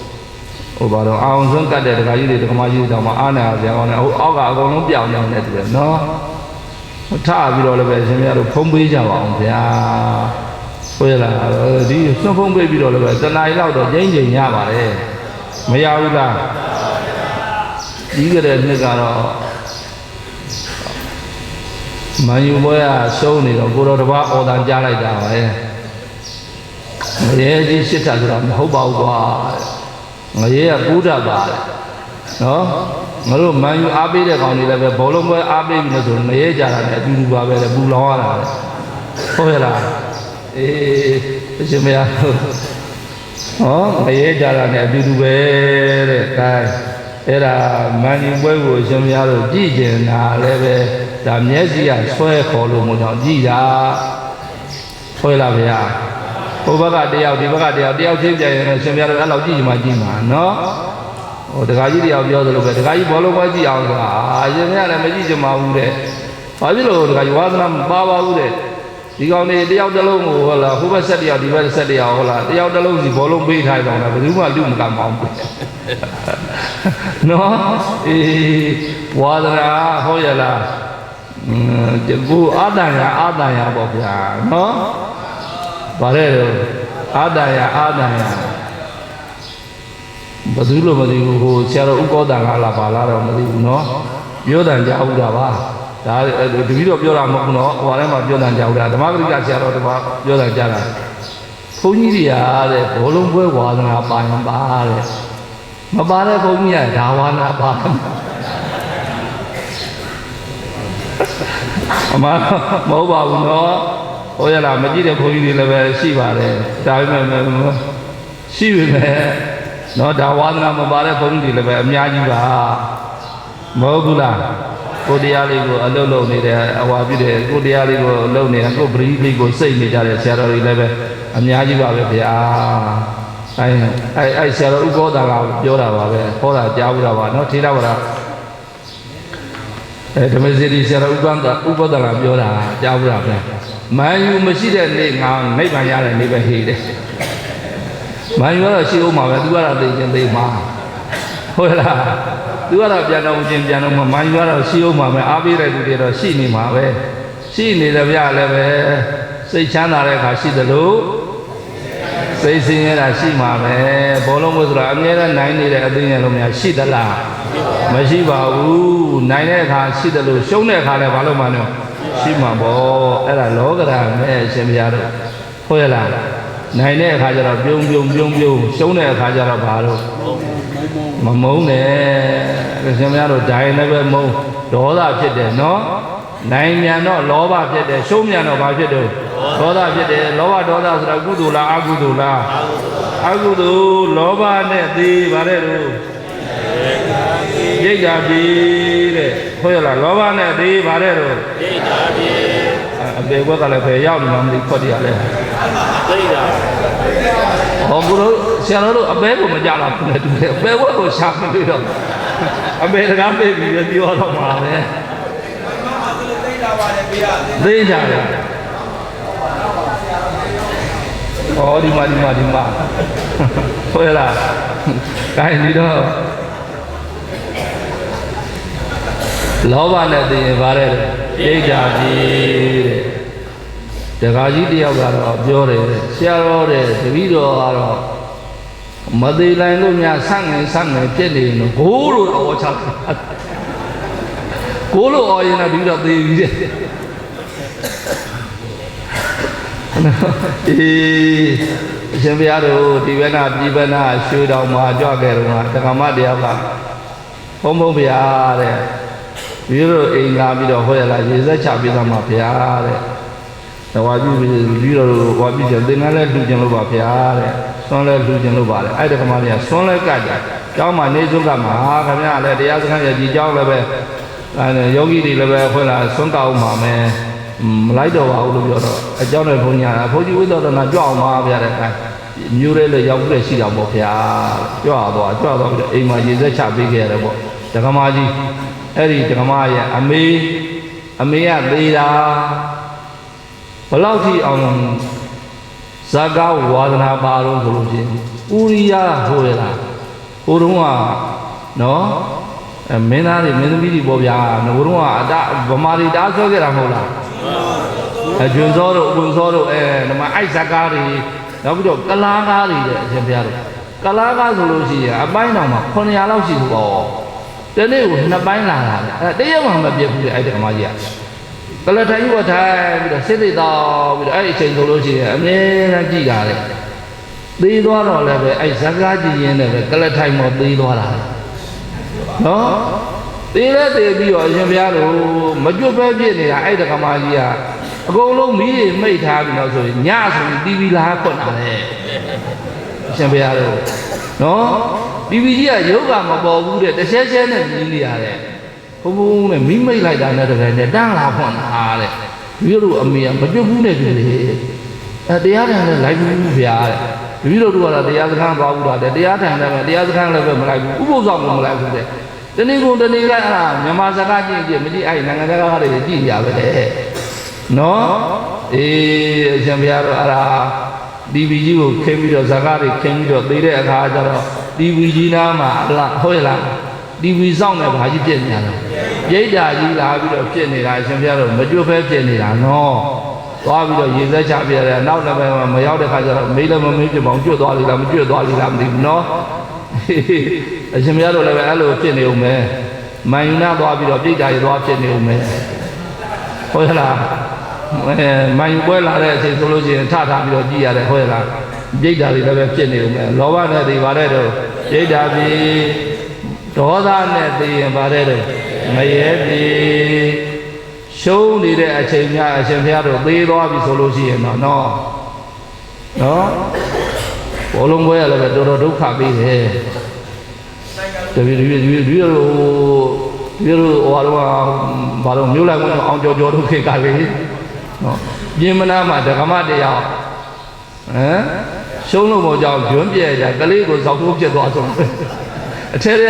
Speaker 1: ဟိုဘာတော့အောင်စွန်းကတ်တဲ့ဒကာကြီးတွေဒကာမကြီးတွေတောင်မှအားနာပြန်အောင်လည်းဟိုအောက်ကအကုန်လုံးပြောင်းနေတယ်တူတယ်နော်ထပြီးတော့လည်းပဲရှင်များတို့ဖုံးပေးကြပါအောင်ဗျာဟုတ်ရလားဒီစွန့်ဖုံးပေးပြီးတော့လည်းပဲတဏှာကြီးလောက်တော့ကျင်းကျင်ရပါတယ်မရဘူးလားကြီးကြတဲ့နှစ်ကတော့မန်ယူပွဲကရှုံးနေတော့ကိုတော်တစ်ပါးအော်တန်ကြားလိုက်တာပဲမရေကြီးရှစ်တာဆိုတာမဟုတ်ပါဘူးကွာငရေကကူးတတ်ပါတယ်နော်ငါတို့မန်ယူအားပေးတဲ့ကောင်တွေလည်းပဲဘောလုံးပွဲအားပေးပြီလို့ဆိုငရေကြတာလည်းအတူတူပါပဲလေပူလောင်ရတာလေဟုတ်ရဲ့လားအေးအရှင်မရဟောငရေကြတာလည်းအတူတူပဲတဲ့အဲအဲ့ဒါမန်ယူပွဲကိုအရှင်မရတို့ကြည့်ကျင်တာလည်းပဲ ဒါမျက်စိကဆွဲခေါ်လို့မို့ကြောင့်ကြည်တာဆွဲလာဗျာဟိုဘက်ကတယောက်ဒီဘက်ကတယောက်ချင်းကြရင်ရှင်ပြတော့အဲ့လောက်ကြည့်ချင်မှကြည့်မှာနော်ဟိုတခါကြီးတယောက်ပြောသလိုပဲတခါကြီးဘောလုံးပွဲကြည့်အောင်ဆိုတာရှင်ပြလည်းမကြည့်ချင်ပါဘူးတဲ့ဘာဖြစ်လို့တခါကြီးဝါသနာမပါပါဘူးတဲ့ဒီကောင်နေတယောက်တစ်လုံးကိုဟုတ်လားဟိုဘက်ဆက်တယောက်ဒီဘက်ဆက်တယောက်ဟုတ်လားတယောက်တစ်လုံးစီဘောလုံးပေးထားတော့လည်းဘယ်သူမှလူမကမ်းပါဘူးနော်အေးဝါသနာဟောရလားဒီကူအာတန်ရပေါ့ဗျာနော်ဗါတဲ့အာတန်ရဘယ်သူလို့မသိဘူးဟိုဆရာတော်ဥကောတန်ကလာပါလာတော့မသိဘူးနော်ပြောတန်ကြအောင်တာပါဒါတပည့်တော်ပြောတာမဟုတ်ဘူးနော်ဟိုထဲမှာပြောတန်ကြအောင်တာဓမ္မဂရိကဆရာတော်တပါပြောတန်ကြတာဘုန်းကြီးတွေကတဲ့ဘောလုံးပွဲဝါသနာပါရင်ပါတဲ့မပါတဲ့ဘုန်းကြီးကဒါဝါနာပါအမမဟုတ်ပါဘူးနော်ဟိုရလားမကြည့်တဲ့ဘုန်းကြီးတွေလည်းပဲရှိပါတယ်ဒါပေမဲ့ရှိပေမဲ့နော်ဒါဝါသနာမပါတဲ့ဘုန်းကြီးတွေလည်းပဲအများကြီးပါမဟုတ်ဘူးလားကိုတရားလေးကိုအလုပ်လုပ်နေတယ်အဝါပြတယ်ကိုတရားလေးကိုလုပ်နေတာကိုပရိလေးကိုစိတ်နေကြတဲ့ဆရာတော်တွေလည်းပဲအများကြီးပါပဲဗျာအဲ့ဆရာတော်ဥပ္ပောတာကပြောတာပါပဲဟောတာကြားဘူးတာပါနော်ထေရဝါဒဓမ္မစရိဆရာတော်ဥပ္ပောတာကပြောတာကြားဘူးတာပဲမန်ယူမရှိတဲ့နေ့ငါနိဗ္ဗာန်ရတဲ့နေ့ပဲဟေးတယ်မန်ယူကတော့ရှိဦးမှာပဲသူကတော့သိချင်းသိမှာဟုတ်လားသူကတော့ပြန်တော့ချင်းပြန်တော့မန်ယူကတော့ရှိဦးမှာပဲအားပေးတဲ့လူတွေတော့ရှိနေမှာပဲရှိနေတယ်ဗျလည်းပဲစိတ်ချမ်းသာတဲ့အခါရှိသလိုစိတ်ဆင်းရဲတာရှိမှာပဲဘောလုံးပွဲဆိုတာအမြဲတမ်းနိုင်နေတဲ့အသိဉာဏ်လုံးများရှိသလားမရှိပါဘူးနိုင်တဲ့အခါရှိတယ်လို့ရှုံးတဲ့အခါလည်းဘာလို့မှန်းတော့ရှိမှာပေါ့အဲ့ဒါလောကဓာတ်နဲ့အရှင်ဘုရားတို့ဟုတ်ရလားနိုင်တဲ့အခါကျတော့ပြုံးရှုံးတဲ့အခါကျတော့ဘာလို့မမုန်းနဲ့အရှင်ဘုရားတို့ဒိုင်းလည်းပဲမုန်းဒေါသဖြစ်တယ်နော်နိုင်မြန်တော့လောဘဖြစ်တယ်ရှုံးမြန်တော့ဘာဖြစ်တော့ဒေါသဖြစ်တယ်လောဘဒေါသဆိုတာကုသိုလ်လားအကုသိုလ်လားအကုသိုလ်လောဘနဲ့သေပါတဲ့တို့ရိတ်တာပြီတဲ့ဟုတ်ရလားလောဘနဲ့သေပါတဲ့တို့ရိတ်တာပြီအပေဘက်ကလည်းဖယ်ရောက်နေမှမသိခွက်တရလဲသိတာဟောဘုရားဆရာတော်တို့အပေကိုမကြလားဘူးလေတူတယ်အပေဘက်ကိုရှာမတွေ့တော့အပေတကားပြေးပြီးပြောတော့မှာပဲသိကြတယ်ဟောဒီမှာဟုတ်ရလားကိုင်းဒီတော့လောဘနဲ့သိရင်ဗါတဲ့ရိတ်တာကြီးတဲ့ဒကာကြီးတယောက်ကတော့ပြောတယ်ဆရာတော်တဲ့တပည့်တော်ကတော့မသေးနိုင်လို့များဆန့်ငယ်ဖြစ်နေလို့ဂိုးလို့အော်ချကိုလို့အော်ရင်တော့ဒီတော့သေးပြီတဲ့အရှင်ဘုရားတို့ဒီဘက်နာဒီဘက်နာရွှေတောင်မှာကြွခဲ့တော့တက္ကမတရားကဘုံဘုရားတဲ့ပြီးတော့အိမ်လာပြီးတော့ဟောရလာရေစက်ချပြီးသားမှာဘုရားတဲ့။ဝါပြုပြီးတော့ဝါပြုကျသင်္ကန်းလဲလှူကျင်လို့ပါဘုရားတဲ့။ဆွမ်းလဲလှူကျင်လို့ပါတဲ့။အဲ့တက္ကမတွေကဆွမ်းလဲကကြ။ကျောင်းမှာနေစုကမှာခင်ဗျားလည်းတရားစခန်းရကြီးကျောင်းလည်းပဲယောဂီတွေလည်းပဲဟောလာဆွမ်းကောက်မှာမယ်မလိုက်တော့ပါဘူးလို့ပြောတော့အကျောင်းတွေဘုန်းကြီးကဘုန်းကြီးဝိသောဒနာကြွအောင်ပါဗျာတဲ့။မျိုးရဲလည်းရောက်ပြီးရှိတာပေါ့ဗျာ။ကြွတော့အိမ်မှာရေစက်ချပေးခဲ့ရတယ်ပေါ့။တက္ကမကြီးအဲ့ဒီဓမ္မရဲ့အမေကသေးတာဘလောက်ထိအောင်ဇာကဝါဒနာပါတော့ဆိုလို့ရှိရင်ဥရိယဟိုရလားဟိုတုန်းကနော်မင်းသားတွေမင်းသမီးတွေပေါ့ဗျာဟိုတုန်းကအဗမာတွေတားဆွဲခဲ့တာမဟုတ်လားအကျွန်းစောတို့အပွန်စောတို့ဒီမှာအိုက်ဇာကားတွေနောက်ပြီးတော့ကလားကားတွေတဲ့အရှင်ဘုရားတို့ကလားကားဆိုလို့ရှိရင်အပိုင်းတော်မှာ900လောက်ရှိဘူးပေါ့တနေ့ကို2ပိုင်းလာတာတရက်မှမပြတ်ဘူးလေအဲ့ဒီဓမ္မကြီးကလထိုင်ဝထိုင်ပြီးတော့စစ်သိတော့ပြီးတော့အဲ့ဒီအချိန်ဆိုလို့ရှိရင်အမြဲတမ်းကြည်တာလေသေးသွားတော့လည်းပဲအဲ့ဇက်ကားကြည်ရင်းနဲ့ပဲကလထိုင်မောသေးသွားတာနော်သေးလဲသေးပြီးတော့အရှင်ဘုရားတို့မကြွပဲပြည့်နေတာအဲ့ဒီဓမ္မကြီးကအကုန်လုံးမီးတွေမိတ်ထားပြီးတော့ဆိုရင်ညဆိုရင်တီဗီလာခွတ်တာလေအရှင်ဘုရားတို့နော်တီဗီကြီးကယောဂမပေါ်ဘူးတဲ့တစ်ချက်နဲ့မြင်နေရတယ် ဘုံဘုံနဲ့မိမိတ်လိုက်တာနဲ့တကယ်နဲ့တန်းလာဖွင့်တာတဲ့တပည့်တော်အမေကမပြုတ်ဘူးနဲ့ပြည်လေတရားထိုင်နဲ့လိုက်ဘူးဗျာတဲ့တပည့်တော်ကတော့တရားစခန်းသွားဘူးတာတဲ့တရားထိုင်တယ်ပဲတရားစခန်းလည်းပဲမလိုက်ဘူးဥပုသ်ဆောင်လည်းမလိုက်ဘူးတဲ့တနေ့ကုန်တနေ့ကအဲ့ဒါမြန်မာစကားကြည့်ကြည့်မကြည့်အဲ့နိုင်ငံစကားတွေကြည့်ရပဲတဲ့နော်အေးအရှင်ဘုရားတော့အဲ့ဒါဒီဗီကြီးကိုခင်းပြီးတော့ဇာကားတွေခင်းပြီးတော့သိတဲ့အခါကျတော့ဒီဗီကြီးနားမှာဟုတ်လားဒီဗီဆောင်နဲ့ဘာကြီးပြည့်နေရလဲပြိတ္တာကြီးလာပြီးတော့ပြည့်နေတာအရှင်ဘုရားတော့မကြွဖဲပြည့်နေတာနော်သွားပြီးတော့ရေစက်ချပြရတယ်နောက်တစ်ပိုင်းမှာမရောက်တဲ့ခါကျတော့မေးလည်းမမေးပြပေါင်းကျွတ်သွားလိမ့်လားမကျွတ်သွားလိမ့်လားမသိဘူးနော်အရှင်ဘုရားတို့လည်းပဲအဲ့လိုဖြစ်နေဦးမယ်မန်ယူနာသွားပြီးတော့ပြိတ္တာကြီးသွားဖြစ်နေဦးမယ်ဟုတ်လားမန်ယူပွဲလာတဲ့အချိန်ဆိုလို့ရှိရင်ထထားပြီးတော့ကြည့်ရတယ်ဟုတ်လားပြိတ္တာတွေလည်းပဲဖြစ်နေဦးမယ်လောဘနဲ့ဒီပါတဲ့တော့ပြိတ္တာပြီးဒေါသနဲ့သိရင်ပါတဲ့တော့မရဲပြီရှုံးနေတဲ့အချိန်များအရှင်ဘုရားတို့သေးသွားပြီဆိုလို့ရှိရင်တော့နော်ဘောလုံးပွဲရလည်းပဲတော်တော်ဒုက္ခပေးတယ်တပည့်တို့ဟိုဘာလို့မြို့လိုက်ဝင်အောင်ကြောတို့ခေကလေးနော်ပြင်းမနာမှာဓကမတရားရှုံးလို့မို့ကြောင့်ဂျွန်းပြဲကြကလေးကိုဇောက်ထိုးပြတ်သွားဆုံးအထဲထဲ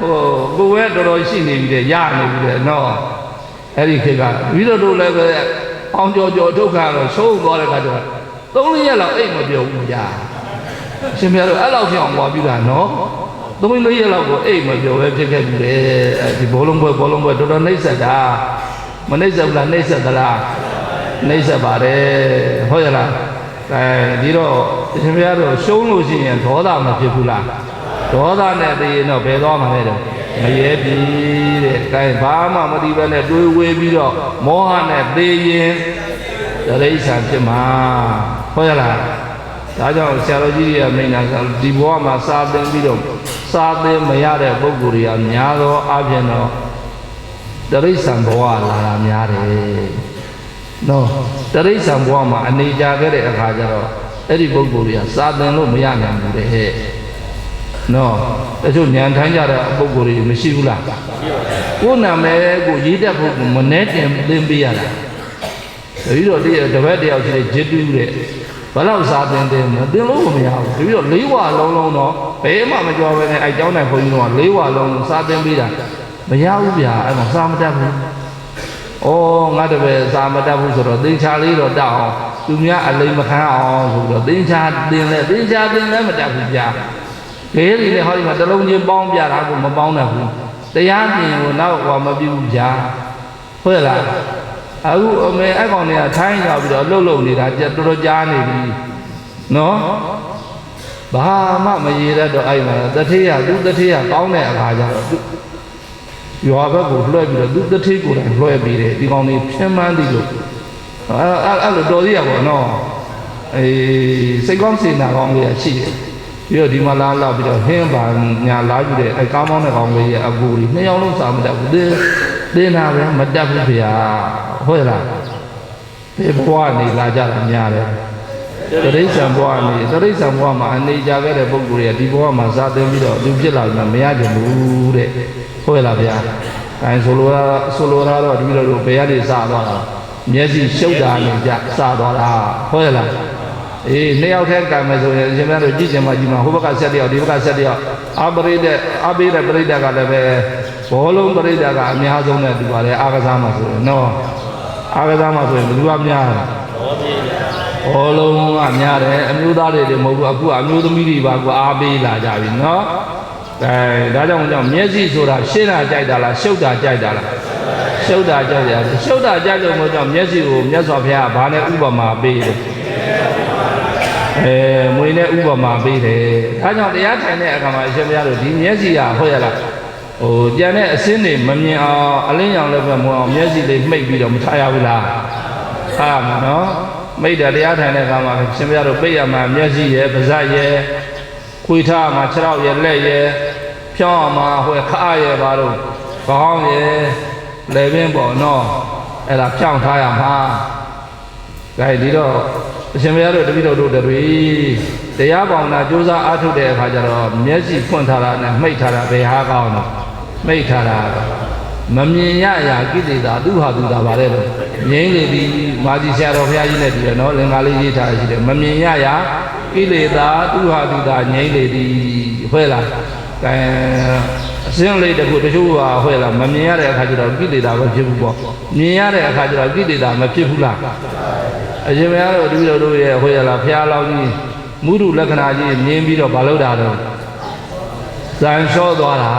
Speaker 1: ဟိုကိုယ်ကတော်တော်ရှိနေပြီတဲ့ရနေပြီတဲ့နော်အဲ့ဒီခေတ်ကပြီးတော့တို့လည်းပဲအောင်ကြောဒုက္ခတော့ရှုံးသွားတဲ့ခါကျတော့3 ရက်လောက်အိတ်မပြောဘူးကြာရှင်ပြတော့အဲ့လောက်ဖြစ်အောင်ပွားပြတာနော်3 ရက်လောက်ကိုအိတ်မပြောပဲဖြစ်ခဲ့ပြီလေဒီဘောလုံးပွဲတော်တော်နှိမ့်ဆက်တာမနှိမ့်ဆက်ဘူးလားနှိမ့်ဆက်သလားနှိမ့်ဆက်ပါတယ်ဟုတ်ရလားအဲဒီတော့ရှင်ပြတော့ရှုံးလို့ရှိရင်ဒေါသမဖြစ်ဘူးလားဒေါသနဲ့သိရင်တော့ဘယ်သွားမှလဲတော့မရဲပြီတဲ့။အဲဘာမှမသိဘဲနဲ့တွေးဝေးပြီးတော့မောဟနဲ့သိရင်တရိစ္ဆာန်ဖြစ်မှာဟုတ်ရလား။ဒါကြောင့်ဆရာတော်ကြီးရဲ့မိန့်တာဒီဘဝမှာစာသင်ပြီးတော့စာသင်မရတဲ့ပုဂ္ဂိုလ်တွေကများသောအားဖြင့်တော့တရိစ္ဆာန်ဘဝလာတာများတယ်။နော်တရိစ္ဆာန်ဘဝမှာအနေကြခဲ့တဲ့အခါကျတော့အဲ့ဒီပုဂ္ဂိုလ်တွေကစာသင်လို့မရနိုင်ဘူးတဲ့ဟဲ့နော်တချို့ဉာဏ်ထိုင်းကြတဲ့ပုဂ္ဂိုလ်တွေမရှိဘူးလားကိုယ်နာမည်ကိုရေးတတ်ဖို့မနဲ့တင်သင်ပေးရတာပြီးတော့တပည့်တယောက်ရှိတဲ့ဂျစ်တူးတဲ့ဘယ်လောက်စာသင်တယ်မသင်လို့မရဘူးပြီးတော့၄ဝလုံးတော့ဘယ်မှမကြောပဲနဲ့အဲကျောင်းတိုင်းဘုန်းကြီးတို့က၄ဝလုံးစာသင်ပေးတာမရဘူးဗျာအဲ့မှာစာမတတ်ဘူးဩငါတပည့်စာမတတ်ဘူးဆိုတော့သင်္ချာလေးတော့တတ်အောင်သူများအလိမ်မခံအောင်ဆိုတော့သင်္ချာသင်လဲမတတ်ဘူးဗျာခေရီနဲ့ဟောဒီမှာတလုံးချင်းပေါင်းပြတာကိုမပေါင်းနိုင်ဘူးတရားပြင်ကိုနောက်ဟောမပြဘူးဗျာဟုတ်လားအခုအမေအကောင်တွေကထိုင်းရောက်ပြီးတော့လှုပ်နေတာတော်တော်ကြားနေပြီနော်ဘာမှမရေတတ်တော့အဲ့မှာတထေးကသူတထေးကကောင်းတဲ့အခါကျတော့ရွာဘက်ကိုလွှဲပြီးတော့သူတထေးကိုယ်တိုင်လွှဲပြီးတယ်ဒီကောင်တွေဖြင်းမှန်းသည်လို့အဲ့လိုတော်သေးရပါတော့အေးစိတ်ကောင်းစေနာကောင်းလေးရရှိတယ်ပြီးတော့ဒီမှာလာပြီးတော့ဟင်းပါညာလာယူတဲ့အဲကားမောင်းတဲ့ကောင်လေးရဲ့အကူကြီး2 ယောက်လုံးစာမတတ်ဘူးသင်တာပဲမတတ်ဘူးဗျာဟုတ်လားဘယ်ဘဝနေလာကြတာများတယ်တရိစ္ဆာန်ဘဝနေတရိစ္ဆာန်ဘဝမှာအနေကြခဲ့တဲ့ပုဂ္ဂိုလ်တွေကဒီဘဝမှာဇာတင်ပြီးတော့သူဖြစ်လာမှမရကြဘူးတဲ့ဟုတ်လားဗျာအဲဆိုလိုတာတော့ဒီလိုလိုဘယ်ကနေစသွားတာမျက်စိရှုပ်တာနေကြစသွားတာဟုတ်လားအေး2 ယောက်ထဲကံမယ်ဆိုရင်ရှင်မတို့ကြည့်ချင်မှကြည့်မှာဟိုဘက်က7 ယောက်ဒီဘက်က7 ယောက်အပေးတဲ့ပရိသတ်ကလည်းပဲဘောလုံးပရိသတ်ကအများဆုံးနဲ့တူပါတယ်အာကစားမှာဆိုရင်နော်အာကစားမှာဆိုရင်ဘယ်သူကများလဲဘောလုံးကများတယ်အမျိုးသားတွေမဟုတ်ဘူးအခုအမျိုးသမီးတွေပါကအားပေးလာကြပြီနော်ဒါကြောင့်မျက်စိဆိုတာရှင်းတာကြိုက်တာလားရှုပ်တာကြိုက်တာလားရှုပ်တာကြိုက်တယ်ရှုပ်တာကြိုက်လို့မို့ကြောင့်မျက်စိကိုမြတ်စွာဘုရားဘာနဲ့ဥပမာပေးတယ်မွေနဲ့ဥပမာပေးတယ်ဒါကြောင့်တရားထိုင်တဲ့အခါမှာအရှင်ဘုရားတို့ဒီမျက်စိကဟုတ်ရလားဟိုကြံတဲ့အစင်းတွေမမြင်အောင်အလင်းရောင်လည်းပဲမအောင်မျက်စိလေးမှိတ်ပြီးတော့မထားရဘူးလားထားမှာနော်မိတ်တယ်တရားထိုင်တဲ့အခါမှာအရှင်ဘုရားတို့ပိတ်ရမှာမျက်စိရဲ့ပါးစပ်ရဲ့ခွေထားမှာခြေထောက်ရဲ့လက်ရဲ့ဖြောင်းအောင်မှာဟိုခါရဲ့ပါတော့ခေါင်းရဲ့လေပင်ပေါ့နော်အဲ့ဒါဖြောင်းထားရမှာဒါဒီတော့အရှင်ဘုရားတို့တပည့်တော်တို့တွေတရားပေါင်းတာကြိုးစားအားထုတ်တဲ့အခါကျတော့မျက်စိဖွင့်ထားတာနဲ့မှိတ်ထားတာဘယ်ဟာကောင်းလဲမှိတ်ထားတာ မမြင်ရရာကိလေသာသူဟာသူသာပါတယ်လို့ငြိမ်းလေသည်မာကြီးဆရာတော်ဘုရားကြီးနဲ့တည်းနော်လင်္ကာလေးရေးထားရှိတယ်မမြင်ရရာကိလေသာသူဟာသူသာငြိမ်းလေသည်ဟုတ်လားကဲအစင်းလေးတခုတချို့ဟာဟုတ်လားမမြင်ရတဲ့အခါကျတော့ကိလေသာမဖြစ်ဘူးပေါ့မြင်ရတဲ့အခါကျတော့ကိလေသာမဖြစ်ဘူးလားအရှင်ဘုရားတို့တပည့်တော်တို့ရဲ့ဟုတ်ရလားဘုရားလောင်းကြီးမုဒုလက္ခဏာကြီးမြင်ပြီးတော့မလုပ်တာတော့ဇန်လျှောသွားတာ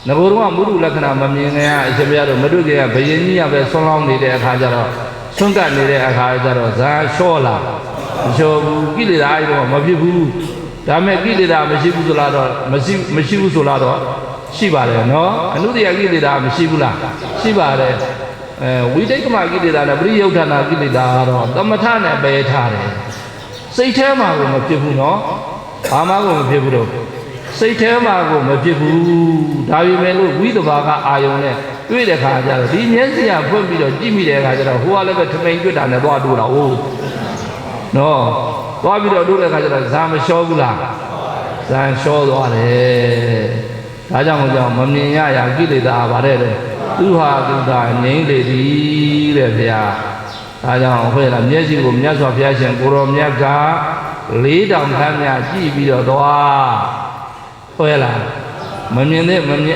Speaker 1: ငကိုယ်တော့မုဒုလက္ခဏာမမြင်ခင်ကအရှင်ဘုရားတို့မတွေ့ခင်ကဘယင်းကြီးကပဲဆွန်းလောင်းနေတဲ့အခါကျတော့ဆွန့်ကပ်နေတဲ့အခါကျတော့ဇန်လျှောလာမလျှောဘူးကိလေသာအဲ့တော့မဖြစ်ဘူးဒါမဲ့ကိလေသာမရှိဘူးဆိုလားတော့မရှိဘူးဆိုလားတော့ရှိပါတယ်နော်အနုတ္တိယကိလေသာမရှိဘူးလားရှိပါတယ်ဝိတိတ်ကမကိလေသာနဲ့ပရိယုဋ္ဌာနာကိလေသာကတော့သမထနဲ့ပယ်ထားတယ်စိတ်ထဲမှာကိုမဖြစ်ဘူးနော်ဘာမှကိုမဖြစ်ဘူးတော့စိတ်ထဲမှာကိုမဖြစ်ဘူးဒါပေမဲ့လို့ဝိသဘာကအာယုံနဲ့တွေ့တဲ့ခါကျတော့ဒီမျက်စိကဖွင့်ပြီးတော့ကြည့်မိတဲ့အခါကျတော့ဟိုကလည်းပဲထမိန်တွေ့တာနဲ့သွားတိုးတာဟုတ်နော်သွားပြီးတော့တိုးတဲ့ခါကျတော့ဇာမလျှောဘူးလားဇာလျှောသွားတယ်ဒါကြောင့်မမြင်ရရာကိလေသာပါတယ်တဲ့သူဟာသူသာငြိမ့်လေသည်တဲ့ဗျာဒါကြောင့်ဟုတ်လားမျက်စိကိုမြတ်စွာဘုရားရှင်ကိုရောမြတ်က4000ခန်းများကြည့်ပြီးတော့သွားဟုတ်လားမမြင်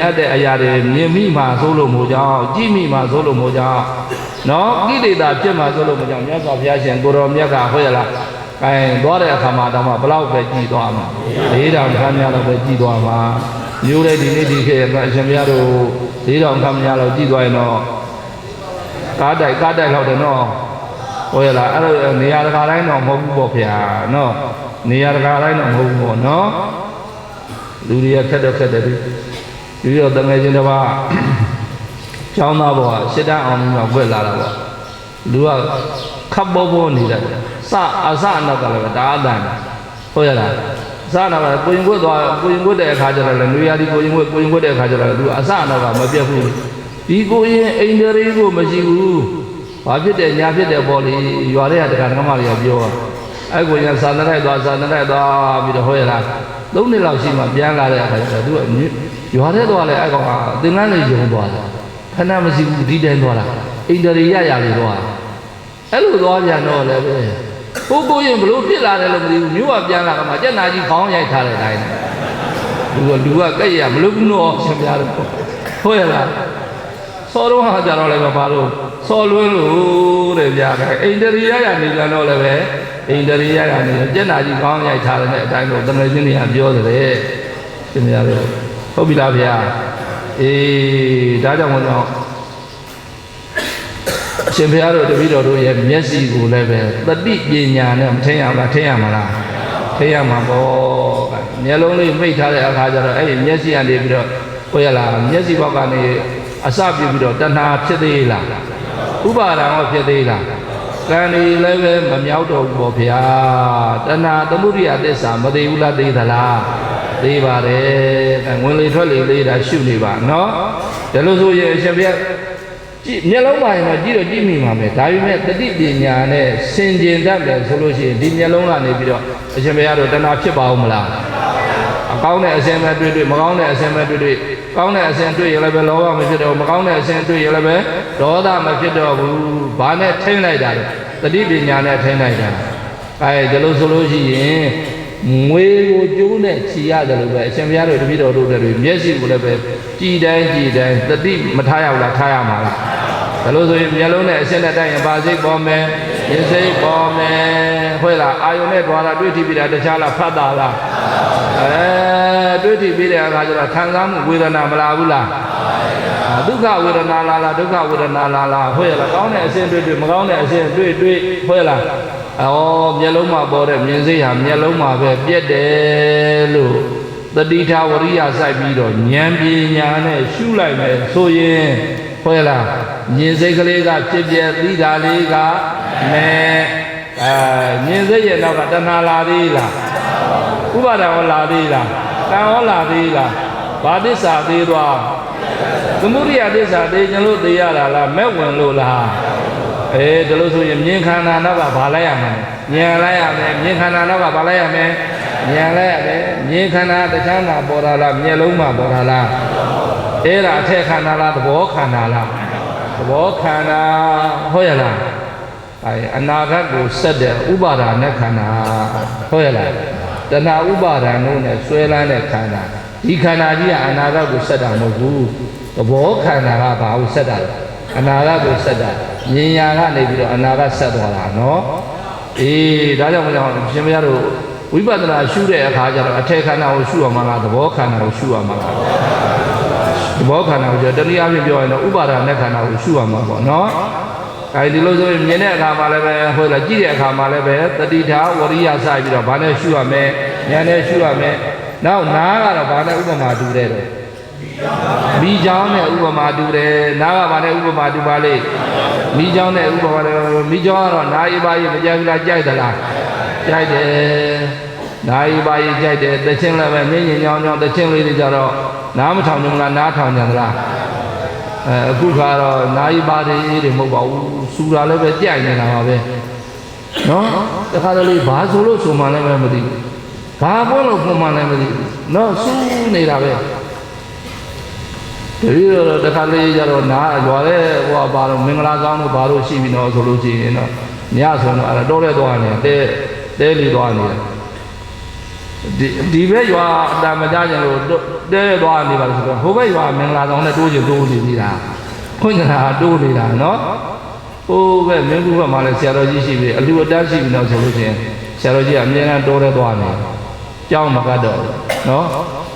Speaker 1: အပ်တဲ့အရာတွေမြင်မိမှသို့လို့မို့ကြောင့်ကြည့်မိမှသို့လို့မို့ကြောင့်နော်ကိလေသာဖြစ်မှသို့လို့မို့ကြောင့်မြတ်စွာဘုရားရှင်ကိုရောမြတ်ကဟုတ်လားအဲသွားတဲ့အခါမှာတော့ဘလောက်ပဲကြည့်သွားမှာ4000ခန်းများတော့ပဲကြည့်သွားမှာမျိုးတဲ့ဒီနေ့ဒီခေတ်အရှင်ဘုရားတို့4000ခန်းများတော့ကြည့်သွားရင်တော့ကားတိုက်လောက်တယ်နော်ဟုတ်ရလားအဲ့လိုနေရာတကာတိုင်းတော့မဟုတ်ဘူးပေါ့ဗျာနော်နေရာတကာတိုင်းတော့မဟုတ်ဘူးပေါ့နော်လူတွေကခက်တယ်ပြီးတော့တငယ်ချင်းတစ်ပါးကျောင်းသားဘောကစစ်တမ်းအောင်ပြီးတော့ွက်လာတာပေါ့လူကခပ်ပေါ်နေတယ်အစအနောက်ကလည်းဒါအတန်ဟုတ်ရလားအစအနောက်ကကိုရင်ကွတ်တဲ့အခါကျတော့လည်းနွေရာဒီကိုရင်ကွတ်တဲ့အခါကျတော့သူအစအနောက်ကမပြတ်ဘူးဒီကိုရင်အိန္ဒြေကိုမရှိဘူးဘာဖြစ်တယ်ညာဖြစ်တယ်ပေါ့လေရွာတွေကတက္ကသမားတွေကပြောအဲ့ကိုရင်စာတရိုက်သွားပြီးတော့ဟုတ်ရလား3နှစ်လောက်ရှိမှပြန်လာတဲ့အခါကျတော့သူကရွာထဲသွားလဲအဲ့ကောင်ကသင်္ကန်းလေးယုံသွားတာခဏမရှိဘူးဒီတိုင်းသွားတာအိန္ဒြေရလေးသွားအဲ့လိုသွားပြန်တော့လည်းပဲကိုရင်ဘလို့ဖြစ်လာတယ်လို့မသိဘူးမြို့ကပြန်လာကမှကြက်နာကြီးခေါင်းရိုက်ထားတဲ့အတိုင်းလူကကဲ့ရမလို့ဘူးတော့ရှင်ပြားတော့ဟုတ်ရလားစောတော့ဟာကြတော့လည်းဘာလို့စောလွန်းလို့တဲ့ဗျာအိန္ဒြေရနေကြတော့လည်းပဲအိန္ဒြေရနေကြက်နာကြီးခေါင်းရိုက်ထားတဲ့အတိုင်းလို့တမန်ကျင်းတွေကပြောတယ်ရှင်ပြားတော့ဟုတ်ပြီလားဗျာအေးဒါကြောင့်ရှင်ဘုရားတို့တပည့်တော်တို့ရဲ့မျက်စိကိုလည်းပဲတတိပညာနဲ့မထင်ရဘူးလားထင်ရမှာလားထင်ရမှာပေါ့မျက်လုံးလေးမိတ်ထားတဲ့အခါကျတော့အဲ့ဒီမျက်စိကနေပြီးတော့ဟုတ်ရလားမျက်စိဘောက်ကနေအစပြုပြီးတော့တဏှာဖြစ်သေးလားဥပါဒံဟောဖြစ်သေးလားကံဒီလည်းပဲမမြောက်တော့ဘူးပေါ့ဗျာတဏှာသမုဒိယသစ္စာမသိဘူးလားသိသလားသိပါတယ်ဝင်လေထွက်လေလေးတာရှုနေပါနော်ဒါလို့ဆိုရင်အရှင်ဘုရားကြည့်မျက်လုံးမှာရင်တော့ကြည့်တော့ကြည့်မိမှာပဲဒါပေမဲ့တတိပညာနဲ့စင်ကြင်တတ်တယ်ဆိုလို့ရှိရင်ဒီမျက်လုံးကနေပြီးတော့အရှင်ဘုရားတို့တဏှာဖြစ်ပါဦးမလားအကောင်းတဲ့အစင်ပဲတွေ့မကောင်းတဲ့အစင်ပဲတွေ့ကောင်းတဲ့အစင်တွေ့ရင်လည်းပဲလောဘမဖြစ်တော့မကောင်းတဲ့အစင်တွေ့ရင်လည်းပဲဒေါသမဖြစ်တော့ဘူးဘာနဲ့ထိမ့်လိုက်တာလဲတတိပညာနဲ့ထိမ့်လိုက်တာဒါလို့ဆိုလို့ရှိရင်ငွေကိုကျိုးနဲ့ချီရတယ်လို့ပဲအရှင်ဘုရားတို့တပည့်တော်တို့တွေမျက်စိကိုလည်းပဲကြည်တိုင်းတတိမထားရဘူးလားထားရမှာလားဒါလို့ဆိုရင်မျက်လုံးနဲ့အရှင်းနဲ့တိုက်ရင်ပါစိတ်ပေါ်မယ်ဉာဏ်စိတ်ပေါ်မယ်ဟုတ်လားအာယုန်နဲ့တွာတာတွေ့ထိပြီးတာတခြားလားဖတ်တာလားတွေ့ထိပြီးတဲ့အခါကျတော့ခံစားမှုဝေဒနာမလာဘူးလားဒုက္ခဝေဒနာလားဒုက္ခဝေဒနာလားဟုတ်လားကောင်းတဲ့အရှင်းတွေ့မကောင်းတဲ့အရှင်းတွေ့ဟုတ်လားမျက်လုံးမှာပေါ်တဲ့မြင်စိတ်ဟာမျက်လုံးမှာပဲပြက်တယ်လို့တတိထာဝရိယစိုက်ပြီးတော့ဉာဏ်ပညာနဲ့ရှုလိုက်မယ်ဆိုရင်ဟုတ်လားမြင်စိတ်ကလေးကဖြစ်ပြသိတာလေးကနဲ့မြင်စိတ်ရဲ့နောက်ကတဏှာလာသေးလားဥပါဒံဟောလာသေးလားကံဟောလာသေးလားဘာသစ္စာသေးသွားသမုဒိယသစ္စာသေးခြင်းလို့သိရတာလားမဲ့ဝင်လို့လားဒါလို့ဆိုရင်မြင်ခန္ဓာနောက်ကဘာလိုက်ရမလဲဉာဏ်လိုက်ရမယ်မြင်ခန္ဓာနောက်ကဘာလိုက်ရမယ်ဉာဏ်လိုက်ရမယ်မြင်ခန္ဓာတခြားမှာပေါ်တာလားမျက်လုံးမှာပေါ်တာလား အဲ့ဒါအထက်ခန္ဓာလားသဘောခန္ဓာလားသဘောခန္ဓာဟုတ်ရလားအနာဂတ်ကိုဆက်တဲ့ဥပါဒါနဲ့ခန္ဓာဟုတ်ရလားတဏှာဥပါဒံတို့နဲ့ဆွဲလန်းတဲ့ခန္ဓာဒီခန္ဓာကြီးကအနာဂတ်ကိုဆက်တာမဟုတ်ဘူးသဘောခန္ဓာကဘာကိုဆက်တာလဲအနာဂတ်ကိုဆက်တာဉာဏ်ညာကနေပြီးတော့အနာဂတ်ဆက်သွားတာနော်အေးဒါကြောင့်မလို့ရှင်ဘုရားတို့ဝိပဿနာရှုတဲ့အခါကျတော့အထက်ခန္ဓာကိုရှုရမှာလားသဘောခန္ဓာကိုရှုရမှာလားသဘောခန္ဓာကိုကျတနည်းအားဖြင့်ပြောရင်တော့ဥပါဒနဲ့ခန္ဓာကိုရှုရမှာပေါ့နော်အဲဒီလိုဆိုရင်မြင်တဲ့အခါမှာလည်းပဲဟိုလာကြည့်တဲ့အခါမှာလည်းပဲတတိထားဝရိယစပြီးတော့ဘာနဲ့ရှုရမလဲဉာဏ်နဲ့ရှုရမယ်နောက်နားကတော့ဘာနဲ့ဥပမာတူတယ်တော့မိချောင်းနဲ့ဥပမာတူတယ်နားကဘာနဲ့ဥပမာတူပါလိမ့်မိချောင်းနဲ့ဥပမာမိချောင်းကတော့နားရီပါရီမကြိုက်ဘူးလားကြိုက်သလားကြိုက်တယ်နားရီပါရီကြိုက်တယ်တချင်းလည်းပဲငင်းငင်းညောင်းညောင်းတချင်းလေးတွေကြတော့နားမထောင်ကြဘူးလားနားထောင်ကြသလားအခုကတော့နာယီပါတွေတွေမဟုတ်ပါဘူးစူတာလည်းပဲကြိုက်နေတာပါပဲနော်တခါတလေဘာဆိုလို့ဆိုမှလည်းမသိဘူးဘာပေါ်လို့ပုံမှန်လည်းမသိဘူးနော်စူနေတာပဲတတိယတော့တခါလေကျတော့နားရွာတဲ့ဟိုပါတော့မင်္ဂလာဆောင်တို့ဘာလို့ရှိပြီနော်ဆိုလို့ရှိရင်တော့ညဆိုတော့အဲ့တော့လဲသွားနေတဲလီသွားနေဒီဘက်ရွာအတာမကြကြလို့တဲသွားနေပါလို့ဆိုတော့ဟိုဘက်ရွာမင်္ဂလာဆောင်နဲ့တိုးချင်တိုးနေနေတာခွင့်ကြတာတိုးနေတာနော်ဟိုဘက်မင်းဘူးဘက်မှာလည်းဆရာတော်ကြီးရှိပြီအလူအတန်းရှိပြီတော့ဆိုလို့ချင်းဆရာတော်ကြီးကအမြဲတမ်းတိုးတဲသွားနေကြောင်းမကတ်တော့နော်